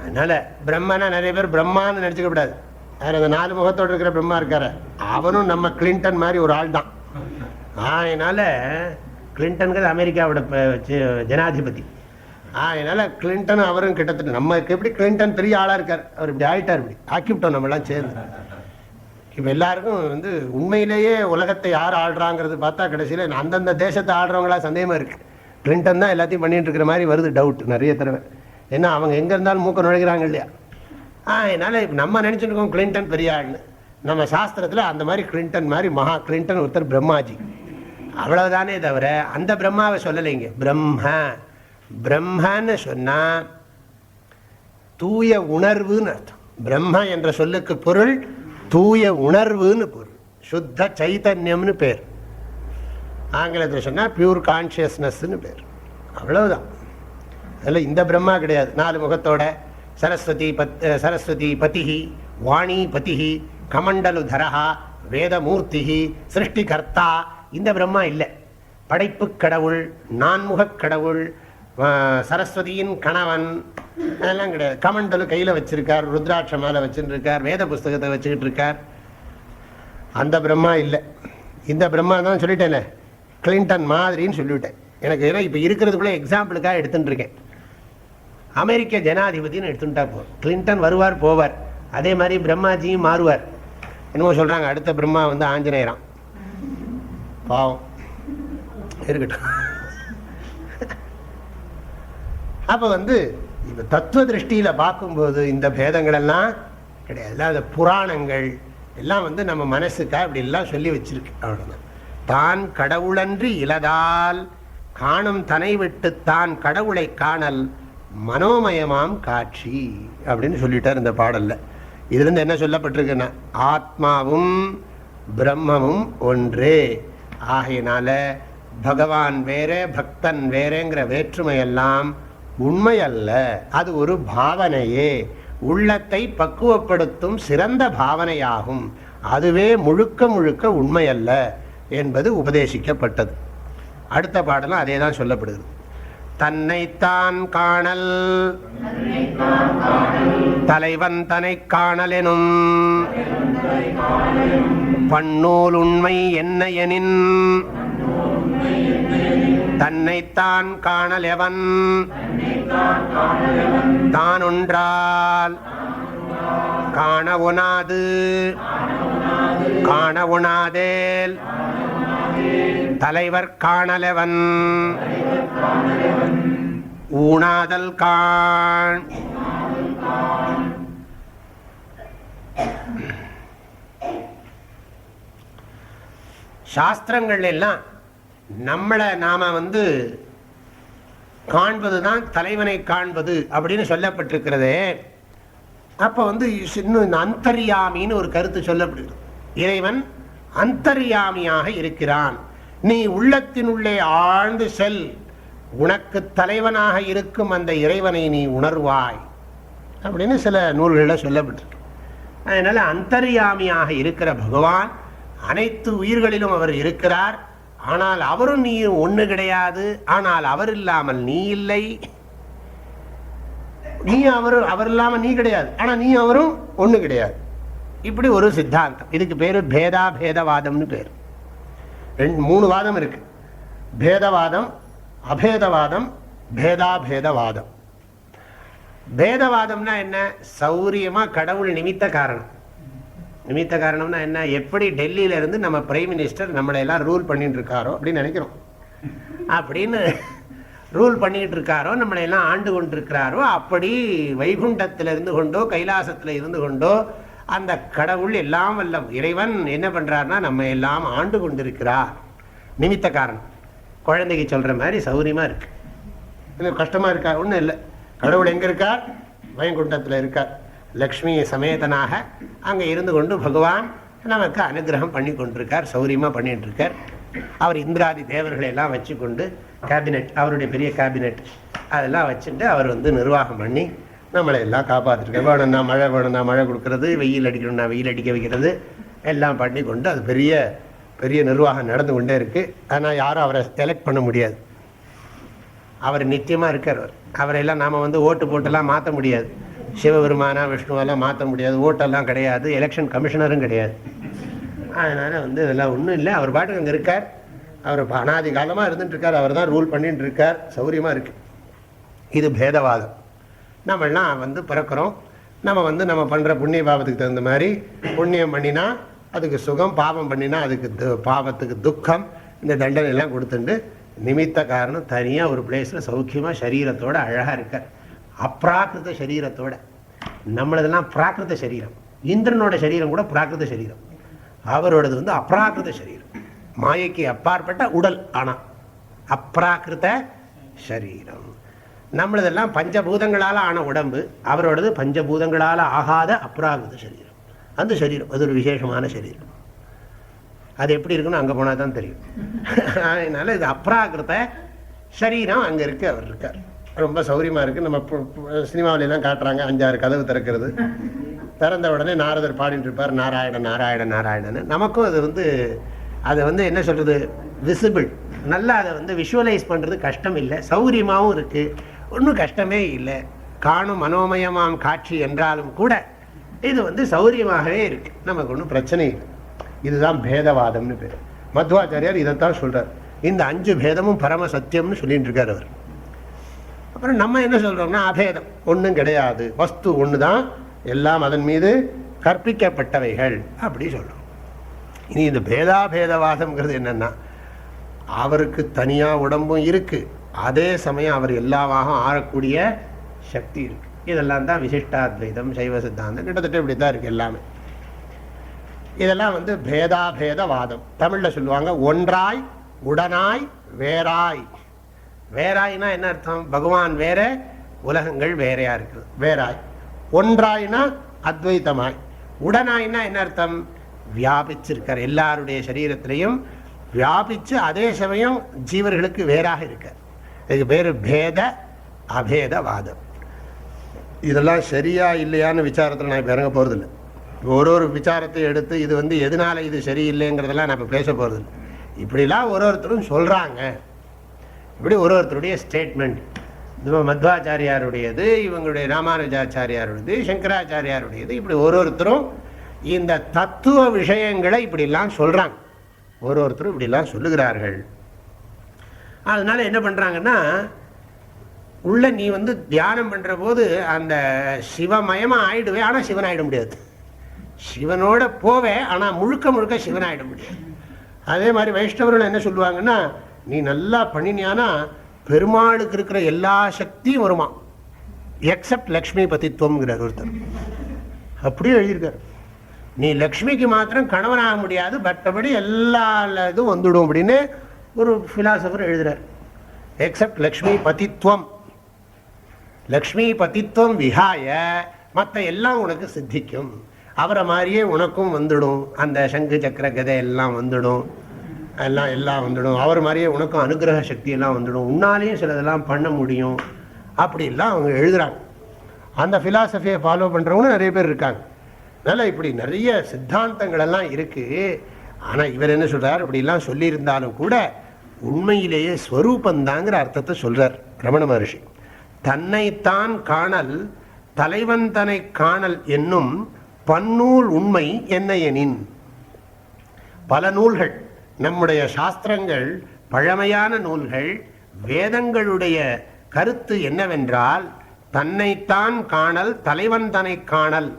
அதனால பிரம்மனா நிறைய பேர் பிரம்மான்னு நினச்சிக்க கூடாது. அந்த 4 முகத்தோடு இருக்கிற பிரம்மா இருக்காரு, அவனும் நம்ம கிளின்டன் மாதிரி ஒரு ஆள் தான். அதனால கிளின்டனுங்கிறது அமெரிக்காவோட ஜனாதிபதி. அதனால கிளின்டன் அவரும் கிட்டத்தட்ட நமக்கு எப்படி கிளின்டன் பெரிய ஆளாக இருக்கார், அவர் இப்படி ஆகிட்டார், இப்படி ஆக்கிவிட்டோம் நம்மளாம் சேர்ந்து. இப்போ எல்லாருக்கும் உண்மையிலேயே உலகத்தை யார் ஆள்றாங்கிறது பார்த்தா கடைசியில் அந்தந்த தேசத்தை ஆள்றவங்களா சந்தேகமாக இருக்குது. கிளின்டன் தான் எல்லாத்தையும் பண்ணிட்டு இருக்கிற மாதிரி வருது டவுட் நிறைய தடவை. ஏன்னா அவங்க எங்கே இருந்தாலும் மூக்க நுழைக்கிறாங்க இல்லையா. அதனால் இப்போ நம்ம நினச்சிட்டு இருக்கோம் கிளின்டன் பெரிய ஆள்னு. நம்ம சாஸ்திரத்தில் அந்த மாதிரி கிளின்டன் மாதிரி மகா கிளின்டன் ஒருத்தர் பிரம்மாஜி, அவ்வளவுதானே தவிர அந்த பிரம்மாவை சொல்லலைங்க. பிரம்மன்னு சொன்னால் தூய உணர்வுன்னு அர்த்தம். பிரம்ம என்ற சொல்லுக்கு பொருள் தூய உணர்வுன்னு பொருள், சுத்த சைத்தன்யம்னு பேர். ஆங்கிலத்தில் சொன்னால் பியூர் கான்ஷியஸ்னஸ்ன்னு பேர், அவ்வளவுதான். அதில் இந்த பிரம்மா கிடையாது 4 முகத்தோட சரஸ்வதி பதிஹி, வாணி பதிஹி, கமண்டலுதரஹா, வேதமூர்த்திஹி, சிருஷ்டிகர்த்தா, இந்த பிரம்மா இல்லை. படைப்பு கடவுள், நான்முகக் கடவுள், சரஸ்வதியின் கணவன், அதெல்லாம் கிடையாது. கமண்டலு கையில் வச்சிருக்கார், ருத்ராட்ச மேலே வச்சுருக்கார், வேத புஸ்தகத்தை வச்சுக்கிட்டு இருக்கார், அந்த பிரம்மா இல்லை. இந்த பிரம்மா தான் சொல்லிட்டேனே கிளின்டன் மாதிரின்னு சொல்லிவிட்டேன். எனக்கு ஏன்னா இப்போ இருக்கிறதுக்குள்ளே எக்ஸாம்பிளுக்காக எடுத்துட்டு இருக்கேன். அமெரிக்க ஜனாதிபதினு எடுத்துட்டா போதும், கிளின்டன் வருவார் போவார், அதே மாதிரி பிரம்மாஜியும் மாறுவார். என்னமோ சொல்கிறாங்க அடுத்த பிரம்மா ஆஞ்சநேயராம், பாவம் இருக்கட்டும். அப்போ இப்போ தத்துவ திருஷ்டியில் பார்க்கும்போது இந்த பேதங்கள் எல்லாம் கிடையாது. அதாவது புராணங்கள் எல்லாம் நம்ம மனசுக்காக இப்படி எல்லாம் சொல்லி வச்சிருக்கு, அவ்வளோதான். தான் கடவுளன்றி இலதால் காணும் தனை விட்டு தான் கடவுளை காணல் மனோமயமாம் காட்சி அப்படின்னு சொல்லிட்டார் இந்த பாடல்ல. இதுலேருந்து என்ன சொல்லப்பட்டிருக்குன்னா ஆத்மாவும் பிரம்மமும் ஒன்றே. ஆகையினால பகவான் வேற பக்தன் வேறேங்கிற வேற்றுமையெல்லாம் உண்மை அல்ல, அது ஒரு பாவனையே, உள்ளத்தை பக்குவப்படுத்தும் சிறந்த பாவனையாகும், அதுவே முழுக்க முழுக்க உண்மை அல்ல என்பது உபதேசிக்கப்பட்டது. அடுத்த பாடலும் அதே தான் சொல்லப்படுகிறது. தன்னைத்தான் காணல் தலைவன் தன்னை காணலெனும் பன்னூல் உண்மை என்ன எனின் தன்னைத்தான் காணல் எவன் தான் ஒன்றால் காண ஒணாது காண ஒணாதேல் தலைவர் காணலவன் ஊனாதல் காண். சாஸ்திரங்கள் எல்லாம் நம்மளை நாம காண்பதுதான் தலைவனை காண்பது அப்படின்னு சொல்லப்பட்டிருக்கிறதே. அப்போ இன்னும் அந்தர்யாமின்னு ஒரு கருத்து சொல்லப்படுகிறது. இறைவன் அந்தர்யாமியாக இருக்கிறான், நீ உள்ளத்தினுள்ளே ஆழ்ந்து செல், உனக்கு தலைவனாக இருக்கும் அந்த இறைவனை நீ உணர்வாய் அப்படின்னு சில நூல்களில் சொல்லப்பட்டிருக்கு. அதனால அந்தர்யாமியாக இருக்கிற பகவான் அனைத்து உயிர்களிலும் அவர் இருக்கிறார். ஆனால் அவரும் நீ ஒன்று கிடையாது, ஆனால் அவர் இல்லாமல் நீ இல்லை, நீ அவர் இல்லாமல் நீ கிடையாது, ஆனால் நீ அவரும் ஒன்று கிடையாது. இப்படி ஒரு சித்தாந்தம். இதுக்கு பேரு பேதவாதம்னு பேர். 3 வாதம் இருக்கு, பேதவாதம், அபேதவாதம், பேதாபேதவாதம். பேதவாதம்னா என்ன? சௌரியமா கடவுள் நிமித்த காரணம். நிமித்த காரணம்னா என்ன? எப்படி டெல்லியில இருந்து நம்ம பிரைம் மினிஸ்டர் நம்மளை எல்லாம் ரூல் பண்ணிட்டு இருக்காரோ அப்படின்னு நினைக்கிறோம், அப்படின்னு ரூல் பண்ணிட்டு இருக்காரோ, நம்மளை எல்லாம் ஆண்டு கொண்டிருக்கிறாரோ, அப்படி வைகுண்டத்தில் இருந்து கொண்டோ கைலாசத்தில் இருந்து கொண்டோ அந்த கடவுள் எல்லாம் வல்ல இறைவன் என்ன பண்றாருன்னா நம்ம எல்லாம் ஆண்டு கொண்டிருக்கிறார். நிமித்த காரணம். குழந்தைக்கு சொல்ற மாதிரி சௌரியமா இருக்கு, கஷ்டமா இருக்கா? ஒன்றும் இல்லை. கடவுள் எங்க இருக்கார்? வைகுண்டத்தில் இருக்கார். லக்ஷ்மி சமேதனாக அங்கே இருந்து கொண்டு பகவான் நமக்கு அனுகிரகம் பண்ணி கொண்டிருக்கார், சௌரியமாக பண்ணிட்டு இருக்கார். அவர் இந்திராதி தேவர்களை எல்லாம் வச்சு கொண்டு கேபினெட், அவருடைய பெரிய கேபினெட் அதெல்லாம் வச்சுட்டு அவர் நிர்வாகம் பண்ணி நம்மளை எல்லாம் காப்பாற்றிருக்கார். வேணும்னா மழை, வேணும்னா மழை கொடுக்கறது, வெயில் அடிக்கணும்னா வெயில் அடிக்க வைக்கிறது எல்லாம் பண்ணி கொண்டு அது பெரிய பெரிய நிர்வாகம் நடந்து கொண்டே இருக்குது. ஆனால் யாரும் அவரை எலெக்ட் பண்ண முடியாது. அவர் நித்தியமாக இருக்கார். அவரையெல்லாம் நாம் ஓட்டு போட்டெல்லாம் மாற்ற முடியாது. சிவபெருமானா விஷ்ணுவெல்லாம் மாற்ற முடியாது. ஓட்டெல்லாம் கிடையாது. எலெக்ஷன் கமிஷனரும் கிடையாது. அதனால் இதெல்லாம் ஒன்றும் இல்லை. அவர் பாட்டுக்கு அங்கே இருக்கார். அவர் அனாதி காலமாக இருந்துட்டுருக்கார். அவர் தான் ரூல் பண்ணிட்டு இருக்கார். சௌரியமாக இருக்குது. இது பேதவாதம். நம்மெல்லாம் பிறக்கிறோம். நம்ம நம்ம பண்ணுற புண்ணிய பாவத்துக்கு தகுந்த மாதிரி புண்ணியம் பண்ணினா அதுக்கு சுகம், பாவம் பண்ணினா அதுக்கு பாவத்துக்கு துக்கம், இந்த தண்டனை எல்லாம் கொடுத்துட்டு நிமித்த காரணம் தனியாக ஒரு பிளேஸில் சௌக்கியமாக சரீரத்தோடு அழகாக இருக்கார். அப்ராக்கிருத சரீரத்தோட. நம்மளதெல்லாம் பிராகிருத சரீரம். இந்திரனோட சரீரம் கூட பிராகிருத சரீரம். அவரோடது அப்ராகிருத சரீரம். மாயைக்கு அப்பாற்பட்ட உடல். ஆனால் அப்ராகிருத சரீரம். நம்மளதெல்லாம் பஞ்சபூதங்களால் ஆன உடம்பு. அவரோடது பஞ்சபூதங்களால் ஆகாத அப்ராகிருத சரீரம். அந்த சரீரம் அது ஒரு விசேஷமான சரீரம். அது எப்படி இருக்குன்னு அங்கே போனால் தான் தெரியும். அதனால இது அப்ராகிருத சரீரம் அங்கே இருக்குது. அவர் இருக்கார். ரொம்ப சௌரியமாக இருக்குது. நம்ம சினிமாவிலாம் காட்டுறாங்க 5-6 கதவு திறக்கிறது. திறந்த உடனே நாரதர் பாடிட்டு இருப்பார், நாராயணன் நாராயணன் நாராயணன்னு. நமக்கும் அது அதை என்ன சொல்கிறது, விசிபிள். நல்லா அதை விஷுவலைஸ் பண்ணுறது கஷ்டம் இல்லை. சௌரியமாகவும் இருக்குது. ஒன்றும் கஷ்டமே இல்லை. காணும் மனோமயமாம் காட்சி என்றாலும் கூட இது சௌரியமாகவே இருக்குது. நமக்கு ஒன்றும் பிரச்சனை இல்லை. இதுதான் பேதவாதம்னு பேர். மத்வாச்சாரியார் இதைத்தான் சொல்கிறார். இந்த 5 பேதமும் பரம சத்தியம்னு சொல்லிட்டு இருக்கார் அவர். அப்புறம் நம்ம என்ன சொல்கிறோம்னா அபேதம், ஒன்றும் கிடையாது, வஸ்து ஒன்று தான், எல்லாம் அதன் மீது கற்பிக்கப்பட்டவைகள் அப்படி சொல்கிறோம். இனி இந்த பேதாபேதவாதம்ங்கிறது என்னென்னா, அவருக்கு தனியாக உடம்பும் இருக்குது, அதே சமயம் அவர் எல்லாவாக ஆறக்கூடிய சக்தி இருக்குது. இதெல்லாம் தான் விசிஷ்டாத்வைதம், சைவ சித்தாந்தம். கிட்டத்தட்ட இப்படி தான் இருக்குது எல்லாமே. இதெல்லாம் பேதாபேதவாதம். தமிழில் சொல்லுவாங்க ஒன்றாய் உடனாய் வேறாய். வேறாய்னா என்ன அர்த்தம்? பகவான் வேற, உலகங்கள் வேறையா இருக்குது, வேறாய். ஒன்றாய்னா அத்வைத்தமாய். உடனாய்னா என்ன அர்த்தம்? வியாபிச்சிருக்கார், எல்லாருடைய சரீரத்திலையும் வியாபிச்சு அதே சமயம் ஜீவர்களுக்கு வேறாக இருக்கார். இதுக்கு பேர் பேத அபேதவாதம். இதெல்லாம் சரியா இல்லையான்னு விசாரத்தில் நான் இப்போ இறங்க போகிறதில்லை. ஒரு விசாரத்தை எடுத்து இது எதனால இது சரியில்லைங்கிறதெல்லாம் நான் இப்போ பேச போகிறதில்லை. இப்படிலாம் ஒருத்தரும் சொல்கிறாங்க. இப்படி ஒருத்தருடைய ஸ்டேட்மெண்ட். இது மத்வாச்சாரியாருடையது, இவங்களுடைய ராமானுஜாச்சாரியாருடையது, சங்கராச்சாரியாருடையது. இப்படி ஒருத்தரும் இந்த தத்துவ விஷயங்களை இப்படிலாம் சொல்கிறாங்க. ஒருத்தரும் இப்படிலாம் சொல்லுகிறார்கள். அதனால என்ன பண்ணுறாங்கன்னா, உள்ள நீ தியானம் பண்ணுற போது அந்த சிவமயமாக ஆயிடுவே, ஆனால் சிவன் ஆகிட முடியாது. சிவனோட போவே, ஆனால் முழுக்க முழுக்க சிவன் ஆகிட முடியாது. அதே மாதிரி வைஷ்ணவர்கள் என்ன சொல்லுவாங்கன்னா, நீ நல்லா பண்ணினியானா பெருமாளுக்கு இருக்கிற எல்லா சக்தியும் வருமா, எக்ஸப்ட் லக்ஷ்மி பதித்துவம்ங்கிறார் ஒருத்தர். அப்படியே எழுதியிருக்கார். நீ லக்ஷ்மிக்கு மாத்திரம் கணவனாக முடியாது, மற்றபடி எல்லா இதுவும் வந்துடும் அப்படின்னு ஒரு பிலாசபர் எழுதுறார். எக்ஸப்ட் லக்ஷ்மி பதித்துவம். லக்ஷ்மி பதித்துவம் விஹாய மற்ற எல்லாம் உனக்கு சித்திக்கும். அவரை மாதிரியே உனக்கும் வந்துடும். அந்த சங்கு சக்கர கதை எல்லாம் வந்துடும், எல்லாம் வந்துடும். அவர் மாதிரியே உனக்கும் அனுகிரக சக்தி எல்லாம் வந்துடும். உன்னாலேயும் சிலதெல்லாம் பண்ண முடியும். அப்படிலாம் அவங்க எழுதுகிறாங்க. அந்த ஃபிலாசபியை ஃபாலோ பண்ணுறவங்களும் நிறைய பேர் இருக்காங்க. அதனால் இப்படி நிறைய சித்தாந்தங்கள் எல்லாம் இருக்குது. ஆனால் இவர் என்ன சொல்கிறார், இப்படிலாம் சொல்லியிருந்தாலும் கூட உண்மையிலேயே ஸ்வரூபந்தாங்கிற அர்த்தத்தை சொல்கிறார் ரமண மகர்ஷி. தன்னைத்தான் காணல் தலைவன் தன்னை காணல் என்னும் பன்னூல் உண்மை என்ன எனின். பல நூல்கள், நம்முடைய சாஸ்திரங்கள், பழமையான நூல்கள், வேதங்களுடைய கருத்து என்னவென்றால், தன்னைத்தான் காணல் தலைவன் தன்னை காணல்.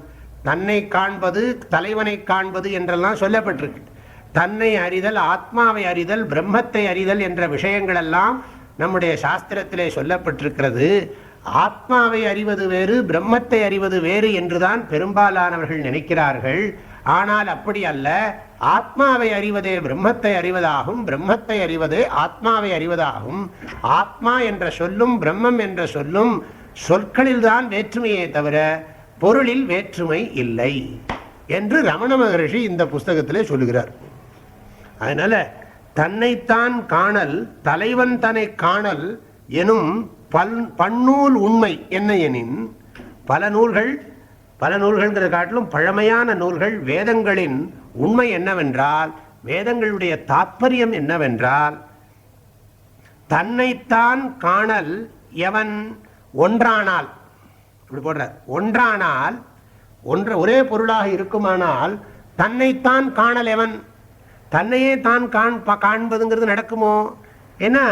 தன்னை காண்பது தலைவனை காண்பது என்றெல்லாம் சொல்லப்பட்டிருக்கு. தன்னை அறிதல், ஆத்மாவை அறிதல், பிரம்மத்தை அறிதல் என்ற விஷயங்கள் எல்லாம் நம்முடைய சாஸ்திரத்திலே சொல்லப்பட்டிருக்கிறது. ஆத்மாவை அறிவது வேறு, பிரம்மத்தை அறிவது வேறு என்றுதான் பெரும்பாலானவர்கள் நினைக்கிறார்கள். ஆனால் அப்படி அல்ல. ஆத்மாவை அறிவதே பிரம்மத்தை அறிவதாகும், பிரம்மத்தை அறிவதே ஆத்மாவை அறிவதாகும். ஆத்மா என்ற சொல்லும் பிரம்மம் என்ற சொல்லும் சொற்களில்தான் வேற்றுமையே தவிர பொருளில் வேற்றுமை இல்லை என்று ரமண மகரிஷி இந்த புஸ்தகத்திலே சொல்லுகிறார். அதனால தன்னைத்தான் காணல் தலைவன் தன்னை காணல் எனும் பன்னூல் உண்மை என்ன எனின். பல நூல்கள்ங்கிற காட்டிலும் பழமையான நூல்கள், வேதங்களின் உண்மை என்னவென்றால், வேதங்களுடைய தாற்பயம் என்னவென்றால், தன்னைத்தான் காணல் எவன் ஒன்றானால், இப்படி போடுற, ஒன்றானால் ஒரே பொருளாக இருக்குமானால் தன்னைத்தான் காணல் எவன், தன்னையே தான் காண்பதுங்கிறது நடக்குமோ? ஏன்னா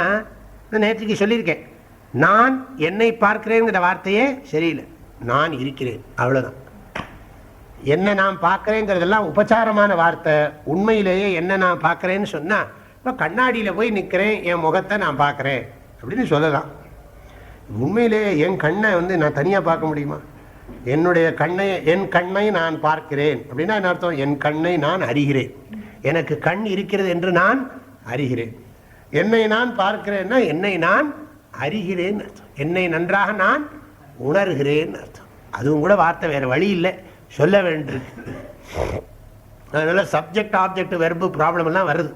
நேற்றுக்கு சொல்லியிருக்கேன், நான் என்னை பார்க்கிறேங்கிற வார்த்தையே சரியில்லை, நான் இருக்கிறேன், அவ்வளோதான். என்ன நான் பார்க்குறேங்கிறதெல்லாம் உபச்சாரமான வார்த்தை. உண்மையிலேயே என்ன நான் பார்க்குறேன்னு சொன்னால், இப்போ கண்ணாடியில் போய் நிற்கிறேன், என் முகத்தை நான் பார்க்குறேன் அப்படின்னு சொல்லலாம். உண்மையிலேயே என் கண்ணை நான் தனியாக பார்க்க முடியுமா? என் கண்ணை நான் பார்க்கிறேன் அப்படின்னா என்ன அர்த்தம்? என் கண்ணை நான் அறிகிறேன், எனக்கு கண் இருக்கிறது என்று நான் அறிகிறேன். என்னை நான் பார்க்கிறேன்னா என்னை நான் அறிகிறேன் அர்த்தம், என்னை நன்றாக நான் உணர்கிறேன் அர்த்தம். அதுவும் கூட வார்த்தை வேறு வழி இல்லை, சொல்ல வேண்டியிருக்கு. அதனால சப்ஜெக்ட் ஆப்ஜெக்ட் வெர்பு ப்ராப்ளம் எல்லாம் வருது.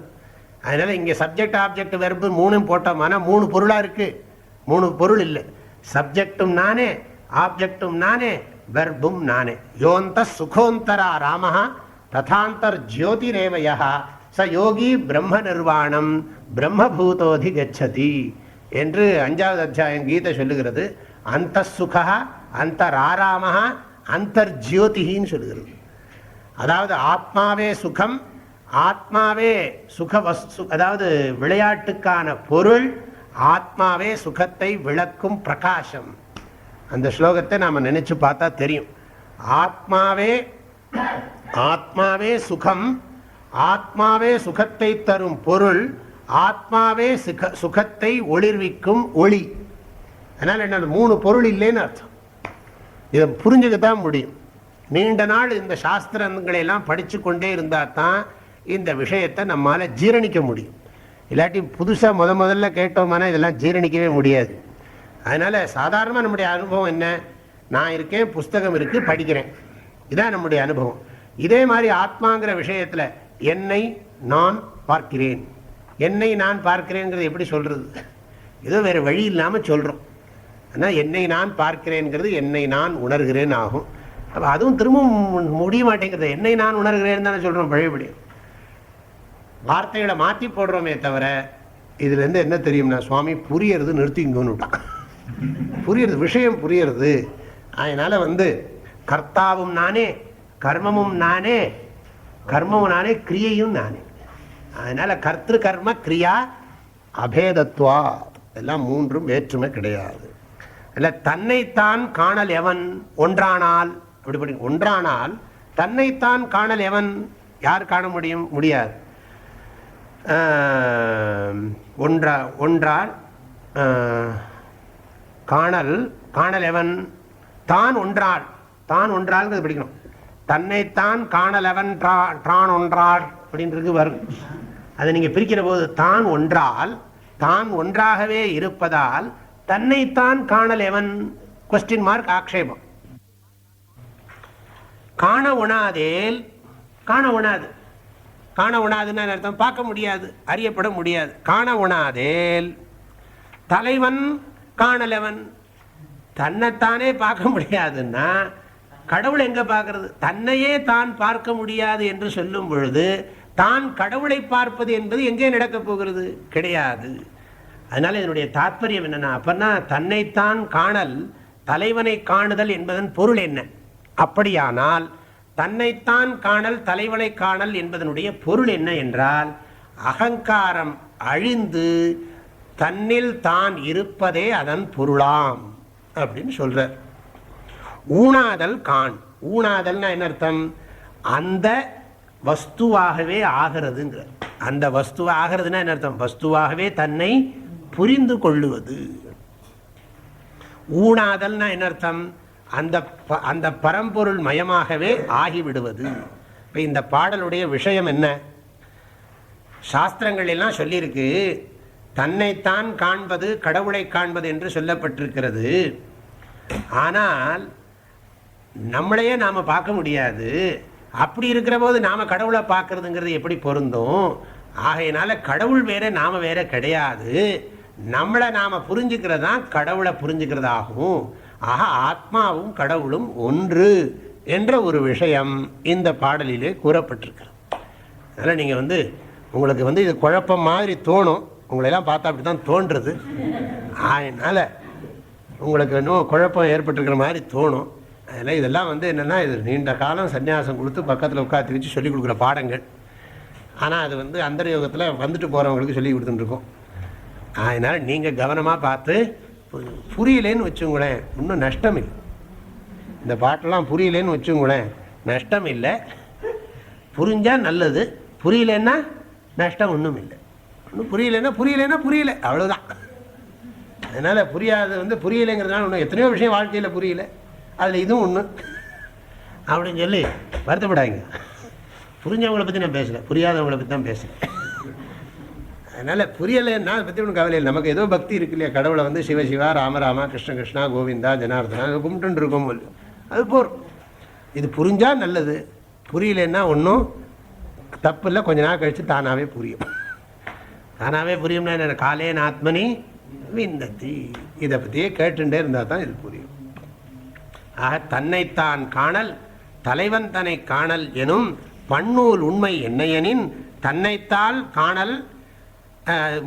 அதனால இங்கே சப்ஜெக்ட் ஆப்ஜெக்ட் வெர்பு 3 போட்டோம்னா 3 பொருளாக இருக்கு, 3 பொருள் இல்லை. சப்ஜெக்டும் நானே, ஆப்ஜெக்டும் நானே, வெர்பும் நானே. யோந்த சுகோந்தரா ராமஹ ததாந்தர் ஜோதிரேவயா ச யோகி பிரம்ம நிர்வாணம் பிரம்மபூதோதி கச்சதி என்று 5வது அத்தியாயம் கீதை சொல்லுகிறது. அந்த சுகா அந்தராராமஹ அந்தர்ஜோதின்னு சொல்லுகிறது. அதாவது ஆத்மாவே சுகம், ஆத்மாவே சுக வஸ்து, அதாவது விளையாட்டுக்கான பொருள், ஆத்மாவே சுகத்தை விளக்கும் பிரகாசம். அந்த ஸ்லோகத்தை நாம் நினைச்சு பார்த்தா தெரியும். ஆத்மாவே சுகம், ஆத்மாவே சுகத்தை தரும் பொருள், ஆத்மாவே சுகத்தை ஒளிர்விக்கும் ஒளி. அதனால் என்ன, 3 பொருள் இல்லைன்னு அர்த்தம். இதை புரிஞ்சுக்கத்தான் முடியும். நீண்ட நாள் இந்த சாஸ்திரங்களையெல்லாம் படித்து கொண்டே இருந்தால் தான் இந்த விஷயத்தை நம்மால் ஜீரணிக்க முடியும். இல்லாட்டி புதுசாக முதல்ல கேட்டோம்னா இதெல்லாம் ஜீரணிக்கவே முடியாது. அதனால் சாதாரணமாக நம்முடைய அனுபவம் என்ன, நான் இருக்கேன், புஸ்தகம் இருக்குது, படிக்கிறேன், இதான் நம்முடைய அனுபவம். இதே மாதிரி ஆத்மாங்கிற விஷயத்தில் என்னை நான் பார்க்கிறேன், என்னை நான் பார்க்கிறேங்கிறது எப்படி சொல்கிறது? ஏதோ வேறு வழி இல்லாமல் சொல்கிறோம். ஆனால் என்னை நான் பார்க்கிறேங்கிறது என்னை நான் உணர்கிறேன் ஆகும். அப்போ அதுவும் திரும்பவும் முடிய மாட்டேங்கிறது. என்னை நான் உணர்கிறேன்னு தானே சொல்கிறோம், பழையபடி வார்த்தைகளை மாற்றி போடுறோமே தவிர. இதுலேருந்து என்ன தெரியும்னா, சுவாமி புரியறது நிறுத்திங்கன்னு விட்டான். புரியுறது, விஷயம் புரியுறது. அதனால் கர்த்தாவும் நானே, கர்மமும் நானே, கிரியையும் நானே. அதனால் கர்த்திரு கர்ம கிரியா அபேதத்வா, எல்லாம் 3ம் வேற்றுமை கிடையாது. அல்ல, தன்னைத்தான் காணல் எவன் ஒன்றானால், அப்படி ஒன்றானால் தன்னைத்தான் காணல் எவன், யார் காண முடியும்? முடியாது. ஒன்றால் காணல் எவன், தான் ஒன்றால் படிக்கணும். தன்னைத்தான் காணல் எவன் தான் ஒன்றால் அப்படின்றது வரும். அதை நீங்கள் பிரிக்கிற போது தான் ஒன்றால், தான் ஒன்றாகவே இருப்பதால் தன்னைத்தான் காணல் எவன் கொஸ்டின் மார்க் ஆக்ஷேபம். காண உணாதேல், காண உணாதுன்னு அர்த்தம், பார்க்க முடியாது, அறியப்பட முடியாது. காண உணாதேல் தலைவன் காணலவன், தன்னைத்தானே பார்க்க முடியாதுன்னா கடவுள் எங்க பார்க்கறது? தன்னையே தான் பார்க்க முடியாது என்று சொல்லும் பொழுது தான் கடவுளை பார்ப்பது என்பது எங்கே நடக்கப் போகிறது? கிடையாது. அதனால இதனுடைய தாற்பயம் என்னன்னா, அப்பன்னா தன்னைத்தான் காணல், தலைவனை காணுதல் என்பதன் பொருள் என்ன? அப்படியானால் தன்னைத்தான் காணல், தலைவனை காணல் என்பதனுடைய பொருள் என்ன என்றால், அகங்காரம் அழிந்து தன்னில் தான் இருப்பதே அதன் பொருளாம் அப்படின்னு சொல்றார். ஊனாதல் காண். ஊனாதல்னா என்ன அர்த்தம்? அந்த வஸ்துவாகவே ஆகிறதுங்கிற. அந்த வஸ்து ஆகிறதுனா என்ன அர்த்தம்? வஸ்துவாகவே தன்னை புரிந்து கொள்ளுவது. ஊனாதல்னா என்ன அர்த்தம்? அந்த பரம்பொருள் மயமாகவே ஆகிவிடுவது. இப்போ இந்த பாடலுடைய விஷயம் என்ன? சாஸ்திரங்கள் எல்லாம் சொல்லியிருக்கு, தன்னைத்தான் காண்பது கடவுளை காண்பது என்று சொல்லப்பட்டிருக்கிறது. ஆனால் நம்மளையே நாம் பார்க்க முடியாது. அப்படி இருக்கிற போது நாம் கடவுளை பார்க்கறதுங்கிறது எப்படி பொருந்தும்? ஆகையினால கடவுள் வேற நாம வேற கிடையாது. நம்மளை நாம் புரிஞ்சுக்கிறது தான் கடவுளை புரிஞ்சுக்கிறதாகும். ஆக ஆத்மாவும் கடவுளும் ஒன்று என்ற ஒரு விஷயம் இந்த பாடலிலே கூறப்பட்டிருக்கிறது. அதனால் நீங்கள் உங்களுக்கு இது குழப்பம் மாதிரி தோணும், உங்களெல்லாம் பார்த்தா அப்படி தான் தோன்றுறது. அதனால் உங்களுக்கு இன்னும் குழப்பம் ஏற்பட்டுருக்கிற மாதிரி தோணும். அதனால் இதெல்லாம் என்னென்னா, இது நீண்ட காலம் சன்னியாசம் கொடுத்து பக்கத்தில் உட்காந்து வச்சு சொல்லிக் கொடுக்குற பாடங்கள். ஆனால் அது அந்தர்யோகத்தில் வந்துட்டு போகிறவங்களுக்கு சொல்லி கொடுத்துட்டுருக்கோம். அதனால் நீங்கள் கவனமாக பார்த்து, புரியலேன்னு வச்சுங்களேன் இன்னும் நஷ்டம் இல்லை. இந்த பாட்டெல்லாம் புரியலேன்னு வச்சுங்களேன் நஷ்டம் இல்லை. புரிஞ்சால் நல்லது, புரியலன்னா நஷ்டம் ஒன்றும் இல்லை. ஒன்றும் புரியலைன்னா புரியல, அவ்வளோதான். அதனால் புரியாது புரியலைங்கிறதுனால ஒன்றும் எத்தனையோ விஷயம் வாழ்க்கையில் புரியல, அதில் இதுவும் ஒன்று அப்படின்னு சொல்லி வருத்தப்படாங்க. புரிஞ்சவங்களை பற்றி நான் பேசலை, புரியாதவங்களை பற்றி தான் பேசுகிறேன். அதனால் புரியலைன்னா அதை பற்றி ஒன்றும் கவலை இல்லை. நமக்கு ஏதோ பக்தி இருக்கு இல்லையா, கடவுளை சிவசிவா, ராமராமா, கிருஷ்ண கிருஷ்ணா, கோவிந்தா, ஜனார்தனா அதை கும்பிட்டு இருக்கோம், அது போகிறோம். இது புரிஞ்சால் நல்லது, புரியலன்னா ஒன்றும் தப்பு இல்லை. கொஞ்ச நாள் கழித்து தானாகவே புரியும். தானாகவே புரியும்னா என்ன, காலே ஆத்மனி விந்தத்தி, இதை பற்றியே கேட்டுட்டே இருந்தால் தான் இது புரியும். ஆக தன்னைத்தான் காணல் தலைவன் தன்னை காணல் எனும் பன்னூல் உண்மை என்னையனின் தன்னைத்தால் காணல்.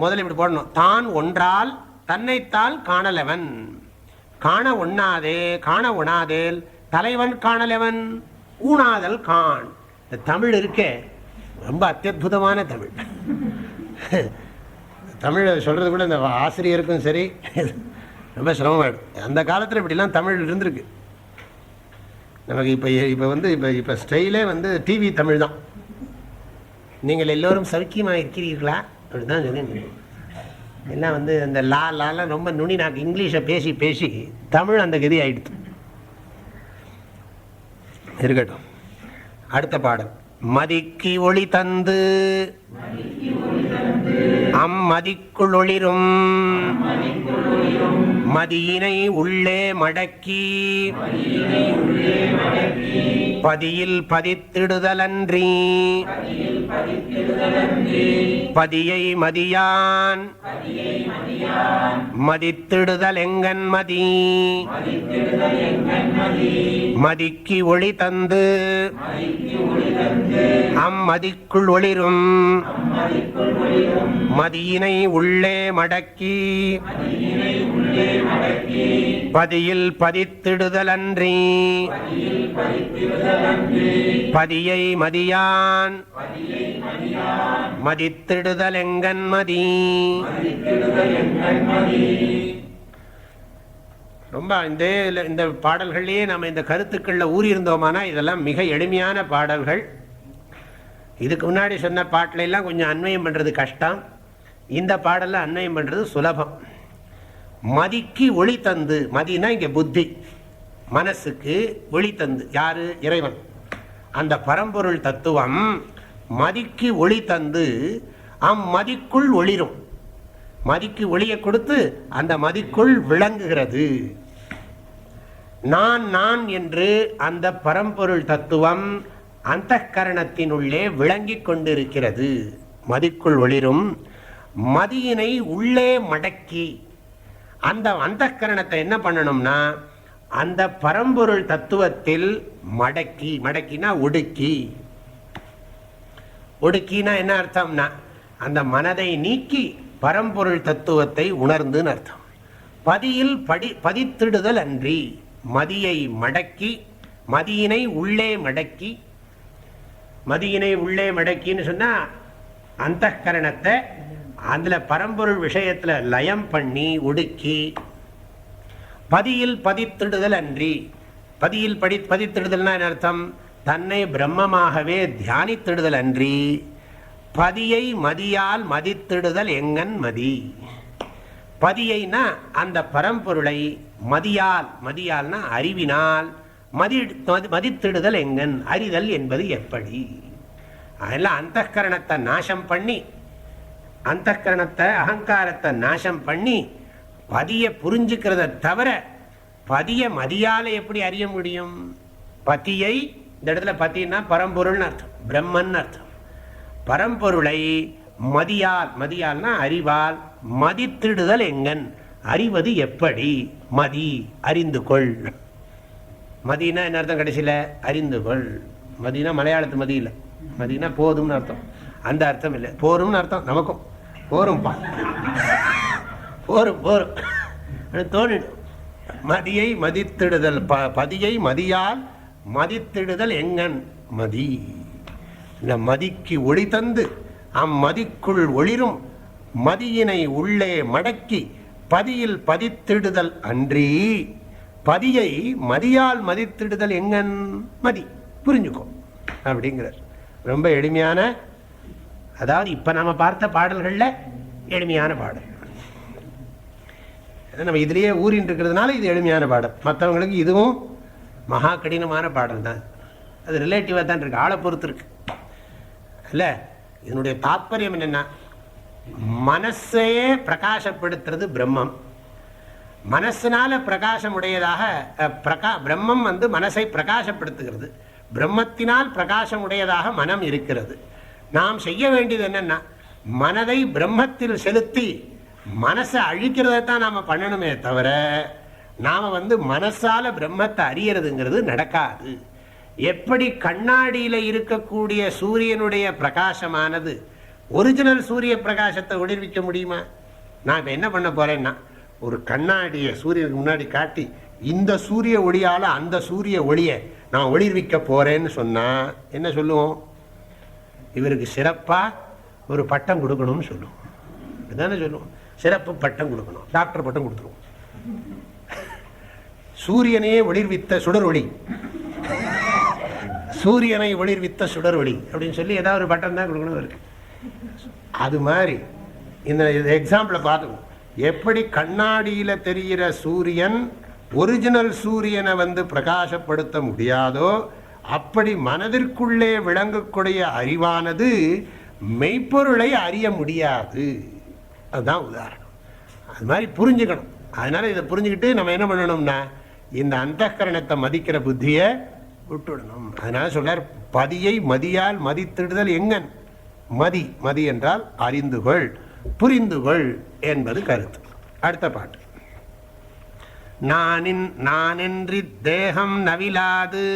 முதல்ல இப்படி போடணும், தான் ஒன்றால் தன்னைத்தால் காணலவன், காண ஒண்ணாதேல் தலைவன் காணலவன், ஊனாதல் காண். இந்த தமிழ் இருக்கே ரொம்ப அத்தியுதமான தமிழ். தமிழை சொல்கிறது கூட இந்த ஆசிரியருக்கும் சரி ரொம்ப சிரமமாயிடும். அந்த காலத்தில் இப்படிலாம் தமிழ் இருந்திருக்கு. நமக்கு இப்போ ஸ்டைலே டிவி தமிழ் தான். நீங்கள் எல்லோரும் சௌக்கியமாக இருக்கிறீர்களா அப்படி தான் சொல்லி எல்லாம் அந்த லாலாம் ரொம்ப நுனி நாக்கு இங்கிலீஷை பேசி பேசி தமிழ் அந்த கதி ஆயிடுது. இருக்கட்டும். அடுத்த பாடல். மதிக்கு ஒளி தந்து அம்மதிக்குள் ஒளிரும் மதியினை உள்ளே மடக்கி பதியில் பதித்திடுதலன்றி பதியை மதியான் மதித்திடுதல் எங்கன் மதி மதிக்கு ஒளி தந்து அம்மதிக்குள் ஒளிரும் மதியினை உள்ளே மடக்கி பதியில் பதித்திடுதலன்றி பதியை மதியான் மதித்திடுதல் எங்கன் மதி. ரொம்ப இந்த பாடல்கள்லேயே நம்ம இந்த கருத்துக்களில் ஊறியிருந்தோமானா இதெல்லாம் மிக எளிமையான பாடல்கள். இதுக்கு முன்னாடி சொன்ன பாட்டில எல்லாம் கொஞ்சம் அன்வயம் பண்ணுறது கஷ்டம், இந்த பாடலில் அன்வயம் பண்ணுறது சுலபம். மதிக்கு ஒளி தந்து, மதினா இங்கே புத்தி, மனசுக்கு ஒளி தந்து யாரு? இறைவன். அந்த பரம்பொருள் தத்துவம் மதிக்கு ஒளி தந்து அம்மதிக்குள் ஒளிரும். மதிக்கு ஒளியை கொடுத்து அந்த மதிக்குள் விளங்குகிறது. நான் என்று அந்த பரம்பொருள் தத்துவம் அந்தःகரணத்தினுள்ளே விளங்கிக் கொண்டிருக்கிறது. மதிக்குள் ஒளிரும் மதியினை உள்ளே மடக்கி, அந்த அந்தःகரணத்தை என்ன பண்ணணும்னா அந்த பரம்பொருள் தத்துவத்தில் மடக்கி, மடக்கினா ஒடுக்கி, ஒடுக்கினா என்ன அர்த்தம்னா அந்த மனதை நீக்கி பரம்பொருள் தத்துவத்தை உணர்ந்துன்னு அர்த்தம். பதியில் பதித்திடுதல் அன்றி, மதியை மடக்கி, மதியினை உள்ளே மடக்கி. மதியினை உள்ளே மடக்கின்னு சொன்னா அந்தःகரணத்தை அதுல பரம்பொருள் விஷயத்துல லயம் பண்ணி ஒடுக்கி. பதியில் பதித்திடுதல் அன்றி, பதியில் பதித்திடுதல்னா என்ன அர்த்தம்? தன்னை பிரம்மமாகவே தியானித்திடுதல் அன்றி பதியை மதியால் மதித்திடுதல் எங்கன் மதி. பதியைனா அந்த பரம்பொருளை மதியால், மதியால்னா அறிவினால், மதித்திடுதல் எங்கன் அறிதல் என்பது எப்படி? அதெல்லாம் அந்தःகரணத்தை நாசம் பண்ணி, அந்தःகரணத்தை அகங்காரத்தை நாசம் பண்ணி பதியை புரிஞ்சுக்கிறத தவிர பதிய மதியால எப்படி அறிய முடியும்? பதியை, இந்த இடத்துல பதினா பரம்பொருள்னு அர்த்தம், பிரம்மன் அர்த்தம். பரம்பொருளை மதியால், மதியால்னா அறிவால், மதித்திடுதல் எங்கன் அறிவது எப்படி? மதி அறிந்து கொள். மதினா என்ன அர்த்தம்? கடைசியில் அறிந்து கொள். மதினா மலையாளத்து மதி இல்லை, மதினா போதும்னு அர்த்தம். அந்த அர்த்தம் இல்லை. போரும்னு அர்த்தம். நமக்கும் போரும்பா, போரும் போரும் தோணிடும். மதியை மதித்திடுதல், பதியை மதியால் மதித்திடுதல் எங்கன் மதி. இந்த மதிக்கு ஒளி தந்து அம்மதிக்குள் ஒளிரும் மதியினை உள்ளே மடக்கி பதியில் பதித்திடுதல் அன்றி பதியை மதியால் மதித்திடுதல் எங்கன் மதி. புரிஞ்சுக்கோ அப்படிங்கிறார். ரொம்ப எளிமையான, அதாவது இப்ப நம்ம பார்த்த பாடல்கள்ல எளிமையான பாடல். நம்ம இதுலயே ஊறின் இருக்கிறதுனால இது எளிமையான பாடல். மற்றவங்களுக்கு இதுவும் மகா கடினமான பாடல் தான். அது ரிலேட்டிவா தான் இருக்கு, ஆளை பொறுத்து இருக்கு இல்ல. இதனுடைய தாற்பயம் என்னன்னா, மனசையே பிரகாசப்படுத்துறது பிரம்மம். மனசினால பிரகாசம் உடையதாக பிரம்மம் மனசை பிரகாசப்படுத்துகிறது. பிரம்மத்தினால் பிரகாசம் உடையதாக மனம் இருக்கிறது. நாம் செய்ய வேண்டியது என்னன்னா, மனதை பிரம்மத்தில் செலுத்தி மனசை அழிக்கிறதான் நாம பண்ணணுமே தவிர நாம மனசால பிரம்மத்தை அறியறதுங்கிறது நடக்காது. எப்படி கண்ணாடியில இருக்கக்கூடிய சூரியனுடைய பிரகாசமானது ஒரிஜினல் சூரிய பிரகாசத்தை ஒளிர்விக்க முடியுமா? நான் இப்ப என்ன பண்ண போறேன்னா, ஒரு கண்ணாடியை சூரியனுக்கு முன்னாடி காட்டி இந்த சூரிய ஒளியால அந்த சூரிய ஒளியை நான் ஒளிர்விக்க போறேன்னு சொன்னா என்ன சொல்லுவோம்? இவருக்கு சிறப்பா ஒரு பட்டம் கொடுக்கணும்னு சொல்லுவோம். இதுதானே சொல்லுவோம். சிறப்பு பட்டம் கொடுக்கணும், டாக்டர் பட்டம் கொடுத்துருவோம். சூரியனையே ஒளிர்வித்த சுடர் ஒளி, சூரியனை ஒளிர்வித்த சுடர் ஒளி அப்படின்னு சொல்லி ஏதாவது ஒரு பட்டம் தான் கொடுக்கணும் இருக்கு. அது மாதிரி இந்த எக்ஸாம்பிளை பார்த்துக்கணும். எப்படி கண்ணாடியில தெரிகிற சூரியன் ஒரிஜினல் சூரியனை பிரகாசப்படுத்த முடியாதோ, அப்படி மனதிற்குள்ளே விளங்கக்கூடிய அறிவானது மெய்ப்பொருளை அறிய முடியாது. அதுதான் உதாரணம். அது மாதிரி புரிஞ்சுக்கணும். அதனால இதை புரிஞ்சுக்கிட்டு நம்ம என்ன பண்ணணும்னா, இந்த அந்தக்கரணத்தை மதிக்கிற புத்தியை விட்டுடணும். அதனால சொல்றார், பதியை மதியால் மதித்திடுதல் எங்கன் மதி. மதி என்றால் அறிந்துகொள், புரிந்துகொள் என்பது கருத்து. அடுத்த பாட்டு. நானென்றி தேகம் நவிலாது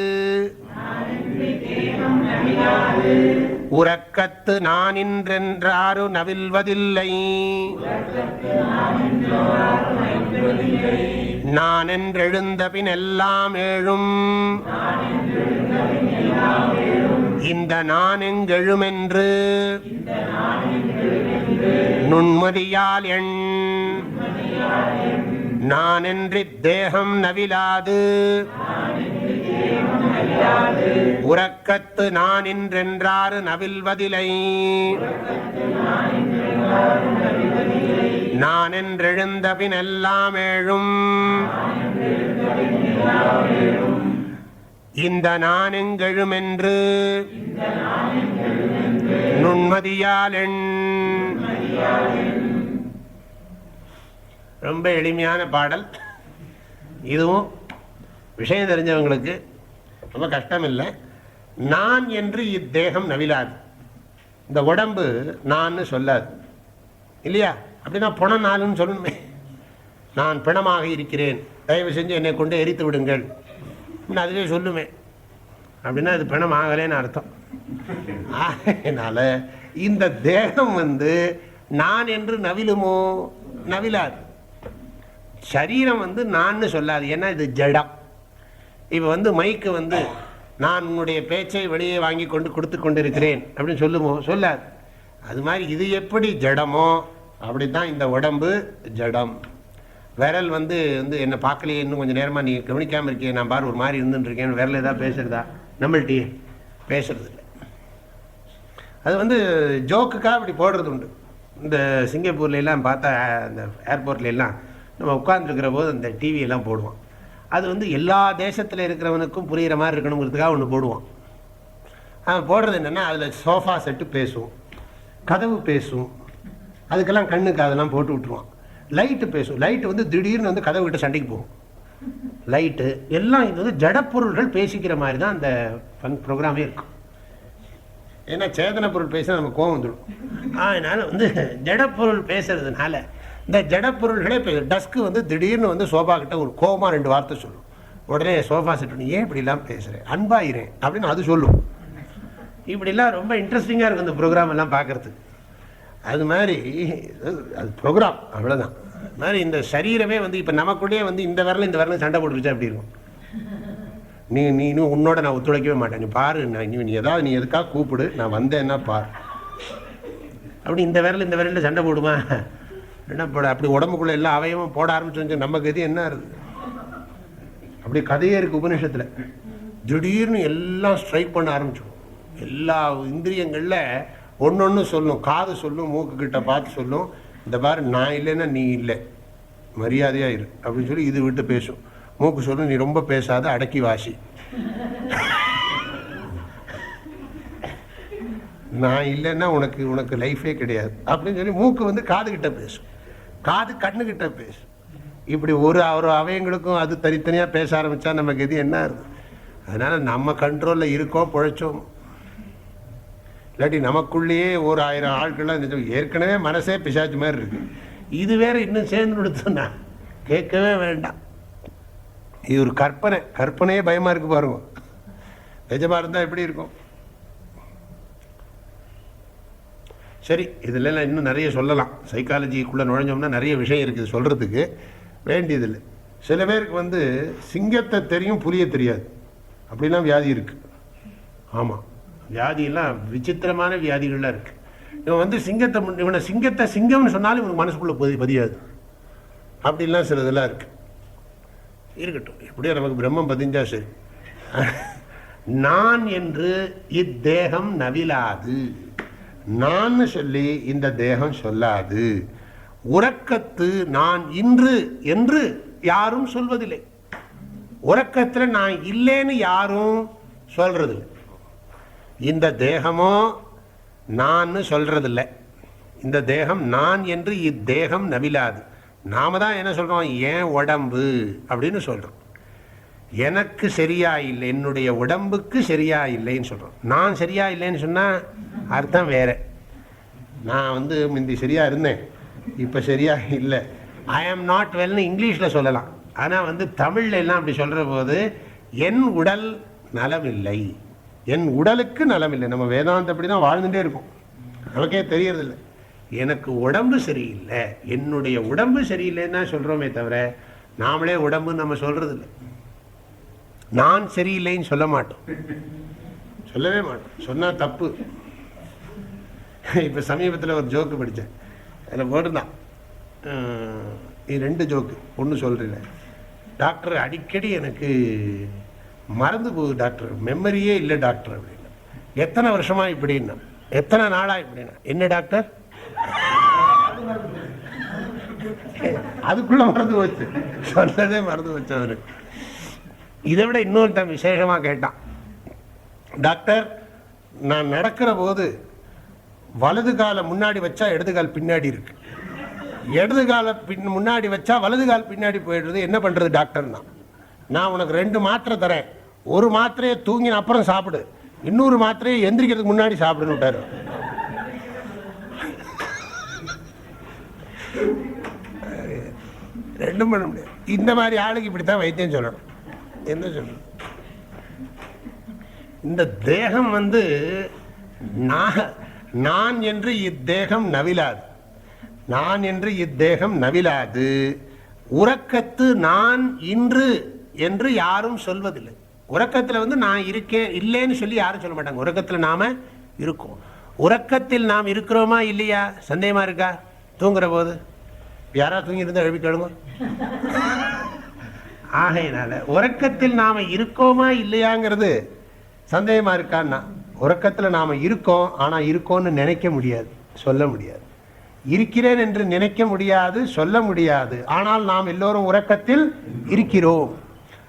உறக்கத்து நானின்றென்றாரு நவில்வதில்லை. நானென்றெழுந்த பின் எல்லாம் ஏழும் இந்த நான் எங்கெழுமென்று நுண்மதியால் எண். நானென்றி தேகம் நவிலாது உறக்கத்து நானின்றென்றாறு நவில்வதிலை. நானென்றெழுந்த பின் எல்லாம் ஏழும் இந்த நான் எங்கெழுமென்று நுண்மதியால் எண். ரொம்ப எளிமையான பாடல். இதுவும் விஷயம் தெரிஞ்சவங்களுக்கு ரொம்ப கஷ்டம் இல்லை. நான் என்று இத்தேகம் நவிலாது. இந்த உடம்பு நான் சொல்லாது இல்லையா? அப்படின்னா புணம் நாளுன்னு சொல்லணுமே. நான் பிணமாக இருக்கிறேன், தயவு செஞ்சு என்னை கொண்டு எரித்து விடுங்கள், அதுவே சொல்லுமே. அப்படின்னா அது பிணம் ஆகலேன்னு அர்த்தம். அதனால இந்த தேகம் நான் என்று நவிலுமோ? நவிலாது. சரீரம் நான் சொல்லாது, ஏன்னா இது ஜடம். இப்போ மைக்கு நான் உன்னுடைய பேச்சை வெளியே வாங்கி கொண்டு கொடுத்து கொண்டிருக்கிறேன் அப்படின்னு சொல்லுமோ? சொல்லாது. அது மாதிரி இது எப்படி ஜடமோ அப்படித்தான் இந்த உடம்பு ஜடம். விரல் என்னை பார்க்கலையே, இன்னும் கொஞ்சம் நேரமாக நீ கவனிக்காமல் இருக்கே, நான் பாரு ஒரு மாதிரி இருந்துட்டு இருக்கேன், விரல் ஏதாவது பேசுறதா? நம்மள்கிட்டயே பேசுறது இல்லை. அது ஜோக்குக்காக அப்படி போடுறது உண்டு. இந்த சிங்கப்பூர்ல எல்லாம் பார்த்தா, இந்த ஏர்போர்ட்ல எல்லாம் நம்ம உட்கார்ந்துருக்கிற போது அந்த டிவியெல்லாம் போடுவான். அது எல்லா தேசத்தில் இருக்கிறவனுக்கும் புரிகிற மாதிரி இருக்கணுங்கிறதுக்காக ஒன்று போடுவான். அவன் போடுறது என்னென்னா, அதில் சோஃபா செட்டு பேசும், கதவு பேசும், அதுக்கெல்லாம் கண்ணுக்கு அதெல்லாம் போட்டு விட்டுருவான். லைட்டு பேசும், லைட்டு திடீர்னு கதவு கிட்ட சண்டைக்கு போகும். லைட்டு எல்லாம் இது ஜடப்பொருள்கள் பேசிக்கிற மாதிரி தான் அந்த ப்ரோக்ராமே இருக்கும். ஏன்னா சேதன பொருள் பேச நம்ம கோவம் வந்துடும். அதனால ஜடப்பொருள் பேசுறதுனால இந்த ஜடப்பொருள்களே டஸ்க்கு திடீர்னு சோஃபா கிட்ட ஒரு கோவமா 2 வார்த்தை சொல்லும். உடனே சோஃபா செட், ஏன் இப்படிலாம் பேசுறேன், அன்பாயிரேன் அப்படின்னு அது சொல்லும். இப்படிலாம் ரொம்ப இன்ட்ரெஸ்டிங்காக இருக்கும் இந்த ப்ரோக்ராம் எல்லாம் பார்க்குறதுக்கு. அது மாதிரி அது ப்ரோக்ராம் அவ்வளோதான். அது மாதிரி இந்த சரீரமே வந்து இப்போ நமக்குள்ளேயே வந்து இந்த வரலும் சண்டை போட்டுருச்சா அப்படி இருக்கும். நீ உன்னோட நான் ஒத்துழைக்கவே மாட்டேன், நீ பாரு, நீ ஏதாவது நீ எதுக்காக கூப்பிடு, நான் வந்தேன்னா பாரு. அப்படி இந்த விரலில் சண்டை போடுமா? என்ன போட அப்படி உடம்புக்குள்ளே எல்லா அவயமும் போட ஆரம்பிச்சு நம்ம கதி என்ன இருக்குது? அப்படி கதையே இருக்குது உபநிஷத்தில். திடீர்னு எல்லாம் ஸ்ட்ரைக் பண்ண ஆரம்பிச்சிடும். எல்லா இந்திரியங்களில் ஒன்று சொல்லும். காது சொல்லும், மூக்கு கிட்ட பார்த்து சொல்லும், இந்த பாரு நான் இல்லைன்னா நீ இல்லை, மரியாதையாக இரு அப்படின்னு சொல்லி இது விட்டு பேசும். மூக்கு சொல்லும், நீ ரொம்ப பேசாத, அடக்கி வாசி. நான் இல்லைன்னா உனக்கு லைஃபே கிடையாது அப்படின்னு சொல்லி மூக்கு வந்து காதுகிட்ட பேசும், காது கண்ணுக்கிட்ட பேசும். இப்படி ஒரு அவயங்களுக்கும் அது தனித்தனியாக பேச ஆரம்பித்தா நமக்கு எது என்ன இருக்குது? அதனால் நம்ம கண்ட்ரோலில் இருக்கோம், பிழைச்சோம். இல்லாட்டி நமக்குள்ளேயே 1000 ஆட்கள்லாம் ஏற்கனவே மனசே பிசாச்சு மாதிரி இருக்குது, இது வேற இன்னும் சேர்ந்து கொடுத்தோன்னா கேட்கவே வேண்டாம். இது ஒரு கற்பனையே பயமாக இருக்குது பாருங்க. நிஜமாக இருந்தால் எப்படி இருக்கும்? சரி, இதில் இன்னும் நிறைய சொல்லலாம். சைக்காலஜிக்குள்ளே நுழைஞ்சோம்னா நிறைய விஷயம் இருக்குது சொல்கிறதுக்கு, வேண்டியதில்லை. சில பேருக்கு வந்து சிங்கத்தை தெரியும், புலியை தெரியாது, அப்படிலாம் வியாதி இருக்குது. ஆமாம், வியாதியெல்லாம் விசித்திரமான வியாதிகள்லாம் இருக்குது. இவன் வந்து இவனை சிங்கத்தை சிங்கம்னு சொன்னாலும் இவனுக்கு மனசுக்குள்ளே பதியாது. அப்படிலாம் சில இதெல்லாம் இருக்குது. இருக்கட்டும், எப்படியோ நமக்கு பிரம்மம் பதிஞ்சா சரி. நான் என்று இத்தேகம் நவிலாது, நான் சொல்லி இந்த தேகம் சொல்லாது. உறக்கத்து நான் இன்று என்று யாரும் சொல்வதில்லை. உறக்கத்தில் நான் இல்லைன்னு யாரும் சொல்றதில்லை. இந்த தேகமோ நான் சொல்றதில்லை. இந்த தேகம் நான் என்று இத்தேகம் நவிலாது. நாம தான் என்ன சொல்றோம்? ஏன் உடம்பு அப்படின்னு சொல்றோம். எனக்கு சரியா இல்லை, என்னுடைய உடம்புக்கு சரியா இல்லைன்னு சொல்றோம். நான் சரியா இல்லைன்னு சொன்னா அர்த்தம் வேற. நான் வந்து முந்தி சரியா இருந்தேன், இப்போ சரியா இல்லை, ஐ ஆம் நாட் வெல்னு இங்கிலீஷில் சொல்லலாம். ஆனால் வந்து தமிழ்ல எல்லாம் அப்படி சொல்கிற போது என் உடல் நலம் இல்லை, என் உடலுக்கு நலம் இல்லை. நம்ம வேதாந்தம் அப்படி தான் வாழ்ந்துட்டே இருக்கும், நமக்கே தெரியறதில்லை. எனக்கு உடம்பு சரியில்லை, என்னுடைய உடம்பு சரியில்லைன்னு தான் சொல்கிறோமே தவிர நாமளே உடம்புன்னு நம்ம சொல்கிறதில்லை. நான் சரியில்லைன்னு சொல்ல மாட்டோம், சொல்லவே மாட்டோம், சொன்னால் தப்பு. இப்போ சமீபத்தில் ஒரு ஜோக்கு படித்தேன், அதில் போட்டுதான் 2 ஜோக்கு. ஒன்று சொல்கிறேன், டாக்டர் அடிக்கடி எனக்கு மறந்து போகுது டாக்டர், மெமரியே இல்லை டாக்டர் அப்படின்னா. எத்தனை வருஷமா இப்படின்னா? எத்தனை நாளா இப்படின்னா? என்ன டாக்டர்? அதுக்குள்ள மறந்து போச்சு, சொன்னதே மறந்து போச்சு அவருக்கு. இதை விட இன்னொருத்தன் விசேஷமாக கேட்டான், டாக்டர் நான் நடக்கிற போது வலது காலை முன்னாடி வச்சா இடது கால் பின்னாடி இருக்கு, இடது காலை முன்னாடி வச்சா வலது கால் பின்னாடி போயிடுறது, என்ன பண்றது டாக்டர்னா? நான் உனக்கு 2 மாத்திரை தரேன், ஒரு மாத்திரையை தூங்கின அப்புறம் சாப்பிடு, இன்னொரு மாத்திரையை எந்திரிக்கிறதுக்கு முன்னாடி சாப்பிடுன்னு விட்டாரு. ரெண்டும் பண்ண முடியாது. இந்த மாதிரி ஆளுக்கு இப்படித்தான் வைத்தியம் சொல்லணும். என்ன சொல்லணும்? இந்த தேகம் வந்து நான் என்று இத்தேகம் நவிலாது, நான் என்று இத்தேகம் நவிலாது. உறக்கத்து நான் இன்று என்று யாரும் சொல்வதில்லை. உறக்கத்தில் வந்து நான் இருக்கேன் இல்லைன்னு சொல்லி யாரும் சொல்ல மாட்டாங்க. உறக்கத்தில் நாம இருக்கோம். உறக்கத்தில் நாம் இருக்கிறோமா இல்லையா சந்தேகமா இருக்கா? தூங்குற போது யாரா தூங்கி இருந்தா எழுப்பி கேளுங்க. ஆகையினால உறக்கத்தில் நாம இருக்கோமா இல்லையாங்கிறது சந்தேகமா இருக்கான்னா, உறக்கத்தில் நாம இருக்கோம், ஆனா இருக்கோம்னு நினைக்க முடியாது, சொல்ல முடியாது. இருக்கிறேன் என்று நினைக்க முடியாது, சொல்ல முடியாது. ஆனால் நாம் எல்லோரும் உறக்கத்தில் இருக்கிறோம்.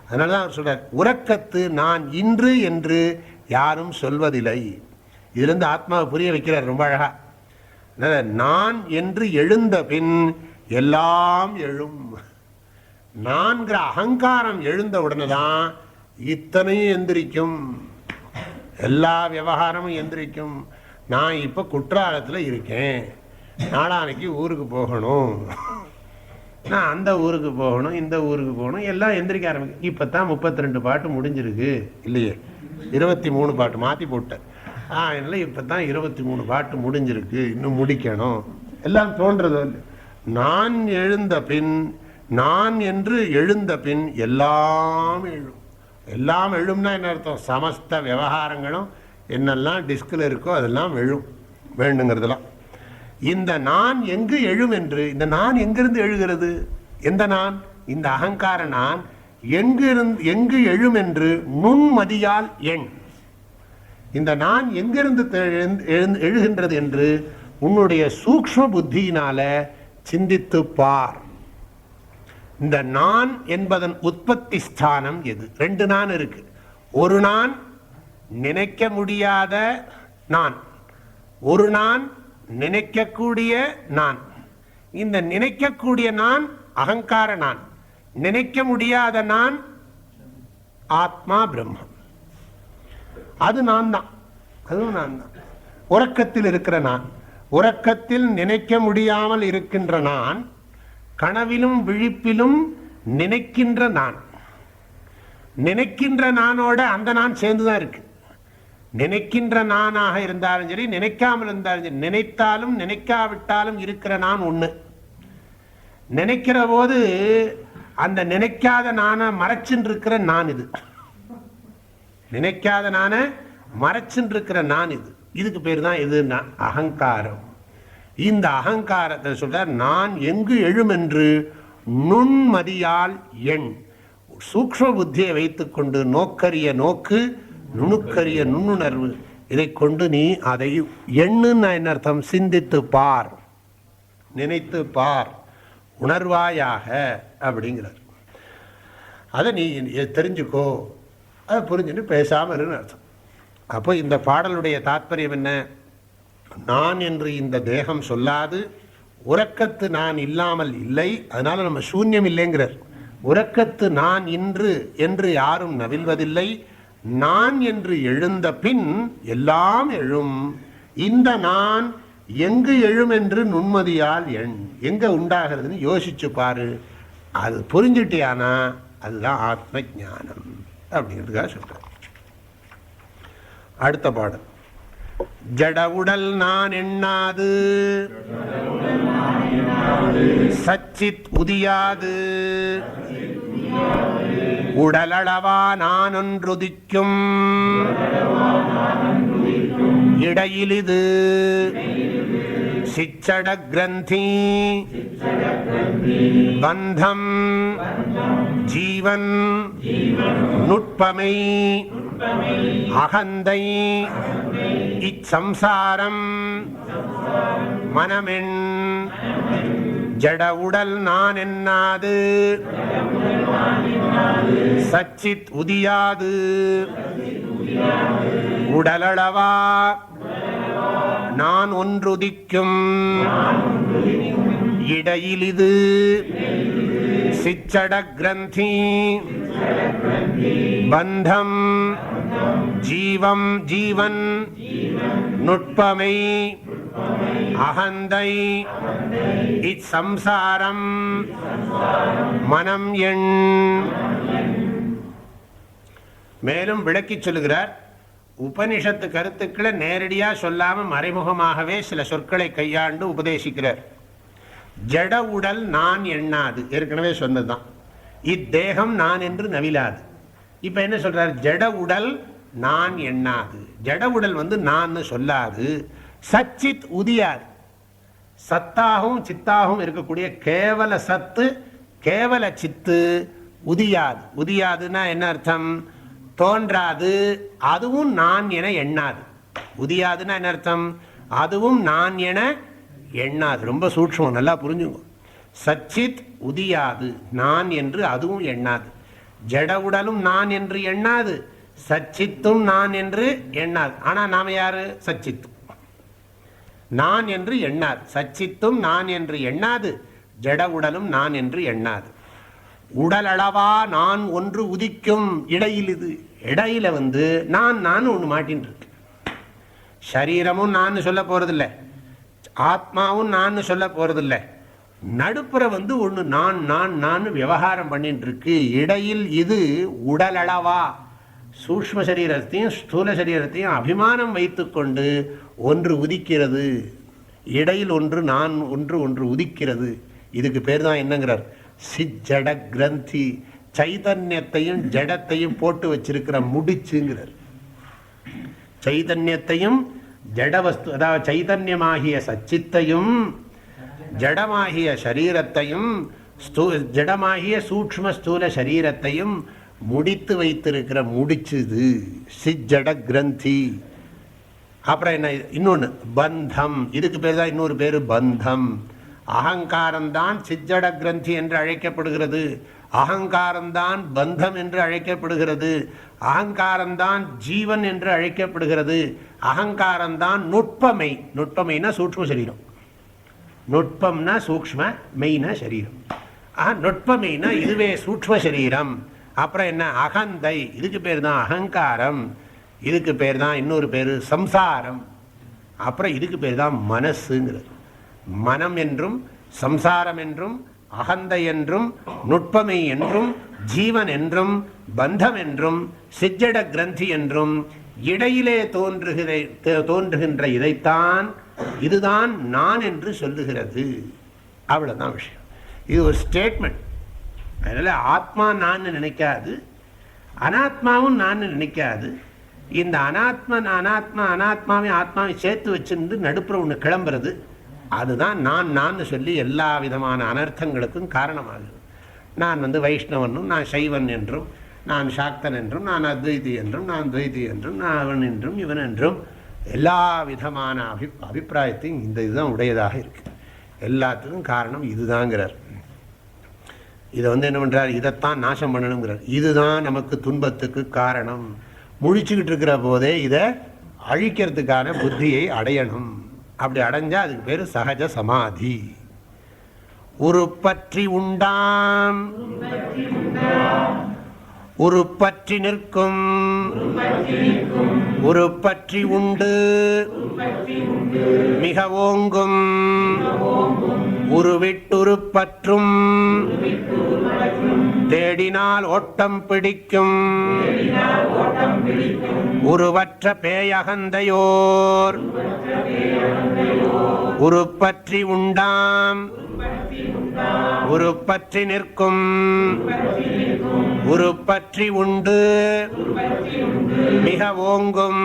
அதனாலதான் அவர் சொல்றார், உறக்கத்து நான் இன்று என்று யாரும் சொல்வதில்லை. இதுல இருந்து ஆத்மாவை புரிய வைக்கிறார் ரொம்ப அழகா. நான் என்று எழுந்த பின் எல்லாம் எழும். நான்கிற அகங்காரம் எழுந்த உடனே தான் இத்தனையும் எந்திரிக்கும், எல்லா விவகாரமும் எந்திரிக்கும். நான் இப்ப குற்றாலத்தில் இருக்கேன், நாளானைக்கு ஊருக்கு போகணும், நான் அந்த ஊருக்கு போகணும், இந்த ஊருக்கு போகணும், எல்லாம் எந்திரிக்க ஆரம்பிக்கும். இப்பதான் 32 பாட்டு முடிஞ்சிருக்கு இல்லையே, 23 பாட்டு மாத்தி போட்டேன். இல்லை இப்போ தான் 23 பாட்டு முடிஞ்சிருக்கு, இன்னும் முடிக்கணும் எல்லாம் தோன்றது. நான் எழுந்த பின், நான் என்று எழுந்த பின் எல்லாம் எழும். எல்லாம் எழும்னா என்ன அர்த்தம்? சமஸ்த விவகாரங்களும் என்னெல்லாம் டிஸ்கில் இருக்கோ அதெல்லாம் எழும், வேண்டுங்கிறதுலாம். இந்த நான் எங்கு எழும் என்று, இந்த நான் எங்கிருந்து எழுகிறது? எந்த நான்? இந்த அகங்கார நான் எங்கு எழும் என்று நுண்மதியால் எண். இந்த நான் எங்கிருந்து எழுகின்றது என்று உன்னுடைய சூக்ஷ்ம புத்தியினால சிந்தித்து பார். இந்த நான் என்பதன் உற்பத்தி ஸ்தானம் எது? 2 நான் இருக்கு. ஒரு நான் நினைக்க முடியாத நான், ஒரு நான் நினைக்கக்கூடிய நான். இந்த நினைக்கக்கூடிய நான் அகங்கார நான், நினைக்க முடியாத நான் ஆத்மா பிரம்மம். அது நான் தான், அதுவும் நான் தான். உறக்கத்தில் இருக்கிற நான், உறக்கத்தில் நினைக்க முடியாமல் இருக்கின்ற நான், கனவிலும் விழிப்பிலும் நினைக்கின்ற நான். நினைக்கின்ற நானோட அந்த நான் சேர்ந்துதான் இருக்கு. நினைக்கின்ற நானாக இருந்தாலும் சரி, நினைக்காமல் இருந்தாலும் சரி, நினைத்தாலும் நினைக்காவிட்டாலும் இருக்கிற நான் ஒண்ணு. நினைக்கிற போது அந்த நினைக்காத நான மறைச்சுன்னு இருக்கிற நான் இது. நினைக்காத நான மறைச்சுன்னு இருக்கிற நான் இது. இதுக்கு பேர் தான் எதுன்னா அகங்காரம். இந்த அகங்காரத்தை சொல்ற நான் எங்கு எழும் என்று நுண்மதியால் எண். சூக்ஷ்ம புத்தியை வைத்துக்கொண்டு நோக்கரிய நோக்கு, நுணுக்கரிய நுண்ணுணர்வு, இதை கொண்டு நீ அதை எண்ணுன்னு என்ன அர்த்தம்? சிந்தித்து பார், நினைத்து பார், உணர்வாயாக அப்படிங்கிறார். அதை நீ தெரிஞ்சுக்கோ, அதை புரிஞ்சுட்டு பேசாமல் இருன்னு அர்த்தம். அப்போ இந்த பாடலுடைய தாற்பயம் என்ன? நான் என்று இந்த தேகம் சொல்லாது, உறக்கத்து நான் இல்லாமல் இல்லை, அதனால நம்ம சூன்யம் இல்லைங்கிறார். உறக்கத்து நான் இன்று என்று யாரும் நவில்வதில்லை. நான் என்று எழுந்த பின் எல்லாம் எழும். இந்த நான் எங்கு எழும் என்று நுண்மதியால் எண். எங்க உண்டாகிறதுன்னு யோசிச்சு பாரு. அது புரிஞ்சுட்டியானா அதுதான் ஆத்ம ஞானம் அப்படிங்கிறதுக்காக சொல்றேன். அடுத்த பாடல். ஜட உடல் நான் எண்ணாது, சச்சித் உதியாது, உடலளவா நான் ஒன்றுதிக்கும், இடையிலிது சிச்சட கிரந்தி, பந்தம் ஜீவன், நுட்பமை அகந்தை, இச்சம்சாரம் மனமென். ஜட உடல் நான் எண்ணாது, சச்சித் உதியாது, உடலளவா நான் ஒன்றுதிக்கும், இடையிலிது சிச்சட கிரந்தி, பந்தம் ஜீவம் ஜீவன், நுட்பமை அகந்தை, இச்சம்சாரம் மனம் எண். மேலும் விளக்கி சொல்லுகிறார். உபனிஷத்து கருத்துக்களை நேரடியா சொல்லாம மறைமுகமாகவே சில சொற்களை கையாண்டு உபதேசிக்கிறார். ஜட உடல் நான் எண்ணாது, ஏற்கனவே சொன்னதுதான். இத்தேகம் நான் என்று நவிலாது. இப்ப என்ன சொல்றார்? ஜட உடல் நான் எண்ணாது. ஜட உடல் நான் சொல்லாது. சச்சித் உதியாது. சத்தாகவும் சித்தாகவும் இருக்கக்கூடிய கேவல சத்து, கேவல சித்து உதியாது. உதியாதுன்னா என்ன அர்த்தம்? தோன்றாது, அதுவும் நான் என எண்ணாது. உதியாதுன்னா என்ன அர்த்தம்? அதுவும் நான் என எண்ணாது. ரொம்ப சூட்சம், நல்லா புரிஞ்சுங்க. சச்சித் உதியாது, நான் என்று அதுவும் எண்ணாது. ஜட உடலும் நான் என்று எண்ணாது, சச்சித்தும் நான் என்று எண்ணாது. ஆனா நாம யாரு? சச்சித்து. நான் என்று எண்ணாது, சச்சித்தும் நான் என்று எண்ணாது, ஜட உடலும் நான் என்று எண்ணாது. உடல் அளவா நான் ஒன்று உதிக்கும், இடையில் இது. இடையில நான் ஒன்று மாட்டின்னு இருக்கு. சரீரமும் நான் சொல்ல போறதில்லை, ஆத்மாவும் நான் சொல்ல போறதில்லை. நடுப்புற ஒன்று நான் நான் நான் விவகாரம் பண்ணிட்டு இருக்கு. இடையில் இது உடல் அளவா சூக்ஷ்ம சரீரத்தையும் ஸ்தூல சரீரத்தையும் அபிமானம் வைத்துக்கொண்டு ஒன்று உதிக்கிறது, இடையில் ஒன்று நான் ஒன்று உதிக்கிறது. இதுக்கு பேர் தான் என்னங்கிறார், சிஜட கிரந்தி. சைதன்யத்தையும் ஜடத்தையும் போட்டு வச்சிருக்கிற முடிச்சுங்கிறார். சைதன்யத்தையும் ஜடவஸ்து, அதாவது சைதன்யமாகிய சச்சித்தையும் ஜடமாகிய சரீரத்தையும் ஜடமாகிய சூக்ஷ்ம ஸ்தூல சரீரத்தையும் முடித்து வைத்திருக்கிற முடிச்சுது சிஜட கிரந்தி. அப்புறம் என்ன இன்னொன்று பந்தம். இதுக்கு பேர் தான் இன்னொரு பேர் பந்தம். அகங்காரம்தான் சிஜட கிரந்தி என்று அழைக்கப்படுகிறது, அகங்காரம்தான் பந்தம் என்று அழைக்கப்படுகிறது, அகங்காரம்தான் ஜீவன் என்று அழைக்கப்படுகிறது, அகங்காரம்தான் நுட்பமை. நுட்பமைனா சூக்ஷ்ம சரீரம், நுட்பம்னா சூக்ஷ்ம, மெய்னா சரீரம். நுட்பமைனா இதுவே சூக்ஷ்ம சரீரம். அப்புறம் என்ன அகந்தை, இதுக்கு பேர் தான் அகங்காரம், இதுக்கு பேர் தான் இன்னொரு பேர் சம்சாரம். அப்புறம் இதுக்கு பேர் தான் மனசுங்கிறது. மனம் என்றும் சம்சாரம் என்றும் அகந்தை என்றும் நுட்பமை என்றும் ஜீவன் என்றும் பந்தம் என்றும் சிஜட கிரந்தி என்றும் இடையிலே தோன்றுகின்ற இதைத்தான் இதுதான் நான் என்று சொல்லுகிறது. அவ்வளவுதான் விஷயம். இது ஒரு ஸ்டேட்மெண்ட். அதனால ஆத்மா நான் நினைக்காது, அனாத்மாவும் நான் நினைக்காது. இந்த அனாத்மாவை ஆத்மாவை சேர்த்து வச்சிருந்து நடுப்புற ஒன்று கிளம்புறது, அதுதான் நான் சொல்லி எல்லா விதமான அனர்த்தங்களுக்கும் காரணமாகுது. நான் வைஷ்ணவனும், நான் சைவன் என்றும், நான் சாக்தன் என்றும், நான் அத்வைதி என்றும், நான் துவைதி என்றும், நான் அவன் என்றும் இவன் என்றும் எல்லா விதமான அபிப்பிராயத்தையும் இந்த இதுதான் உடையதாக இருக்கு. எல்லாத்துக்கும் காரணம் இதுதாங்கிறார். இதை என்ன பண்ணுறார், இதைத்தான் நாசம் பண்ணணுங்கிறார். இதுதான் நமக்கு துன்பத்துக்கு காரணம். முழிச்சுக்கிட்டு இருக்கிற போதே இதை அழிக்கிறதுக்கான புத்தியை அடையணும். அப்படி அடைஞ்சா அதுக்கு பேர் சகஜ சமாதி. உருப்பற்றி உண்டாம் உருப்பற்றி நிற்கும் உருப்பற்றி உண்டு மிக ஓங்கும் உருவிட்டுருப்பற்றும் தேடினால் ஓட்டம் பிடிக்கும் உருவற்ற பேயகந்தையோர் உருப்பற்றி உண்டாம் உருப்பற்றி நிற்கும் உருப்பற்றி உண்டு மிக ஓங்கும்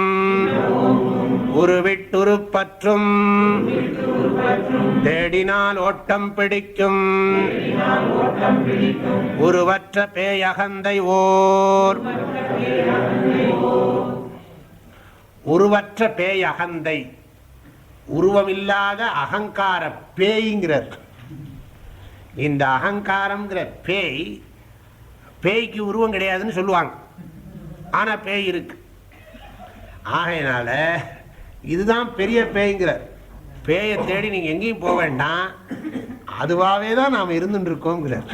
உருவிட்டுருப்பற்றும் தேடினால் ஓட்டம் பிடிக்கும் உருவற்ற பேயகந்தை ஓர். உருவற்ற பேயகந்தை, உருவமில்லாத அகங்கார பேய்ங்கிறார். இந்த அகங்காரம்ங்கிற பேய்க்கு உருவம் கிடையாதுன்னு சொல்லுவாங்க, ஆனா பேய் இருக்கு. ஆகையினால இதுதான் பெரிய பேய்ங்கிறார். பேயை தேடி நீங்க எங்கேயும் போக வேண்டாம், அதுவாகவே தான் நாம் இருந்துட்டு இருக்கோங்கிறார்.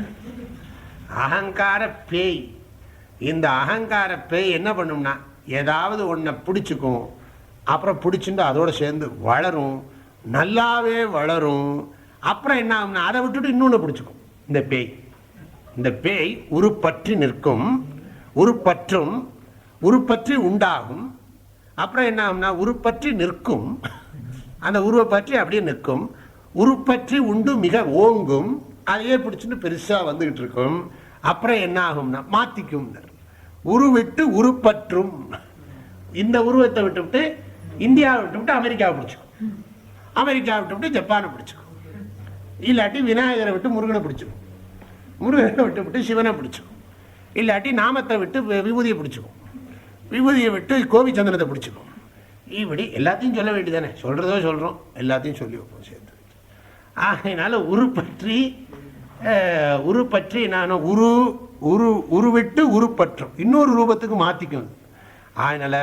அகங்கார பேய். இந்த அகங்கார பேய் என்ன பண்ணும்னா, ஏதாவது ஒன்றை பிடிச்சிக்கும், அப்புறம் பிடிச்சிட்டு அதோடு சேர்ந்து வளரும், நல்லாவே வளரும். அப்புறம் என்ன ஆகும்னா அதை விட்டுட்டு இன்னொன்று பிடிச்சிக்கும். இந்த பேய் உருப்பற்றி நிற்கும், உருப்பற்றும், உருப்பற்றி உண்டாகும். அப்புறம் என்ன ஆகும்னா உருப்பற்றி நிற்கும், அந்த உருவை பற்றி அப்படியே நிற்கும். உருப்பற்றி உண்டு மிக ஓங்கும், அதையே பிடிச்சிட்டு பெருசாக வந்துகிட்டு இருக்கும். அப்புறம் என்ன ஆகும்னா மாற்றிக்கும். உருவிட்டு உருப்பற்றும். இந்த உருவத்தை விட்டுவிட்டு இந்தியாவை விட்டுவிட்டு அமெரிக்காவை பிடிச்சிக்கும், அமெரிக்காவை விட்டுவிட்டு ஜப்பானை பிடிச்சிக்கும், இல்லாட்டி விநாயகரை விட்டு முருகனை பிடிச்சிக்கும், முருகனை விட்டு சிவனை பிடிச்சிக்கும், இல்லாட்டி நாமத்தை விட்டு விபூதியை பிடிச்சிக்கும், விபூதியை விட்டு கோபிச்சந்திரத்தை பிடிச்சிக்கும். இப்படி எல்லாத்தையும் சொல்ல வேண்டியதானே, சொல்கிறதோ சொல்கிறோம், எல்லாத்தையும் சொல்லி வைப்போம் சேர்த்து. ஆகையினால உருப்பற்றி நான் உருவிட்டு உருப்பற்றும், இன்னொரு ரூபத்துக்கு மாற்றிக்கும். அதனால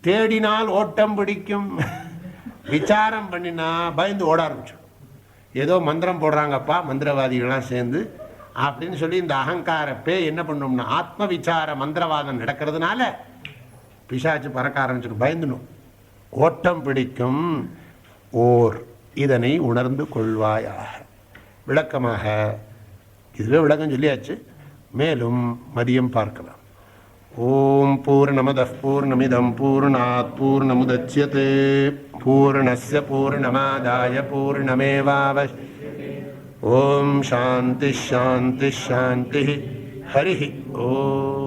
தேடினால் ஓட்டம் பிடிக்கும். விசாரம் பண்ணினா பயந்து ஓட ஆரம்பிச்சோம். ஏதோ மந்திரம் போடுறாங்கப்பா மந்திரவாதிகள்லாம் சேர்ந்து அப்படின்னு சொல்லி இந்த அகங்கார பேய் என்ன பண்ணோம்னா, ஆத்ம விசார மந்திரவாதம் நடக்கிறதுனால பிசாச்சு பறக்க ஆரம்பிச்சிடும், பயந்துடும். ஓட்டம் பிடிக்கும் ஓர், இதனை உணர்ந்து கொள்வாயாக. விளக்கமாக இதுவே விளக்கம் சொல்லியாச்சு, மேலும் மதியம் பார்க்கலாம். ஓம் பூர்ணமதః பூர்ணமிதம் பூர்ணாத் பூர்ணமுதச்யதே பூர்ணஸ்ய பூர்ணமாதாய பூர்ணமேவாவசிஷ்யதே. ஓம் சாந்தி ஷாந்தி ஷாந்தி. ஹரி ஓம்.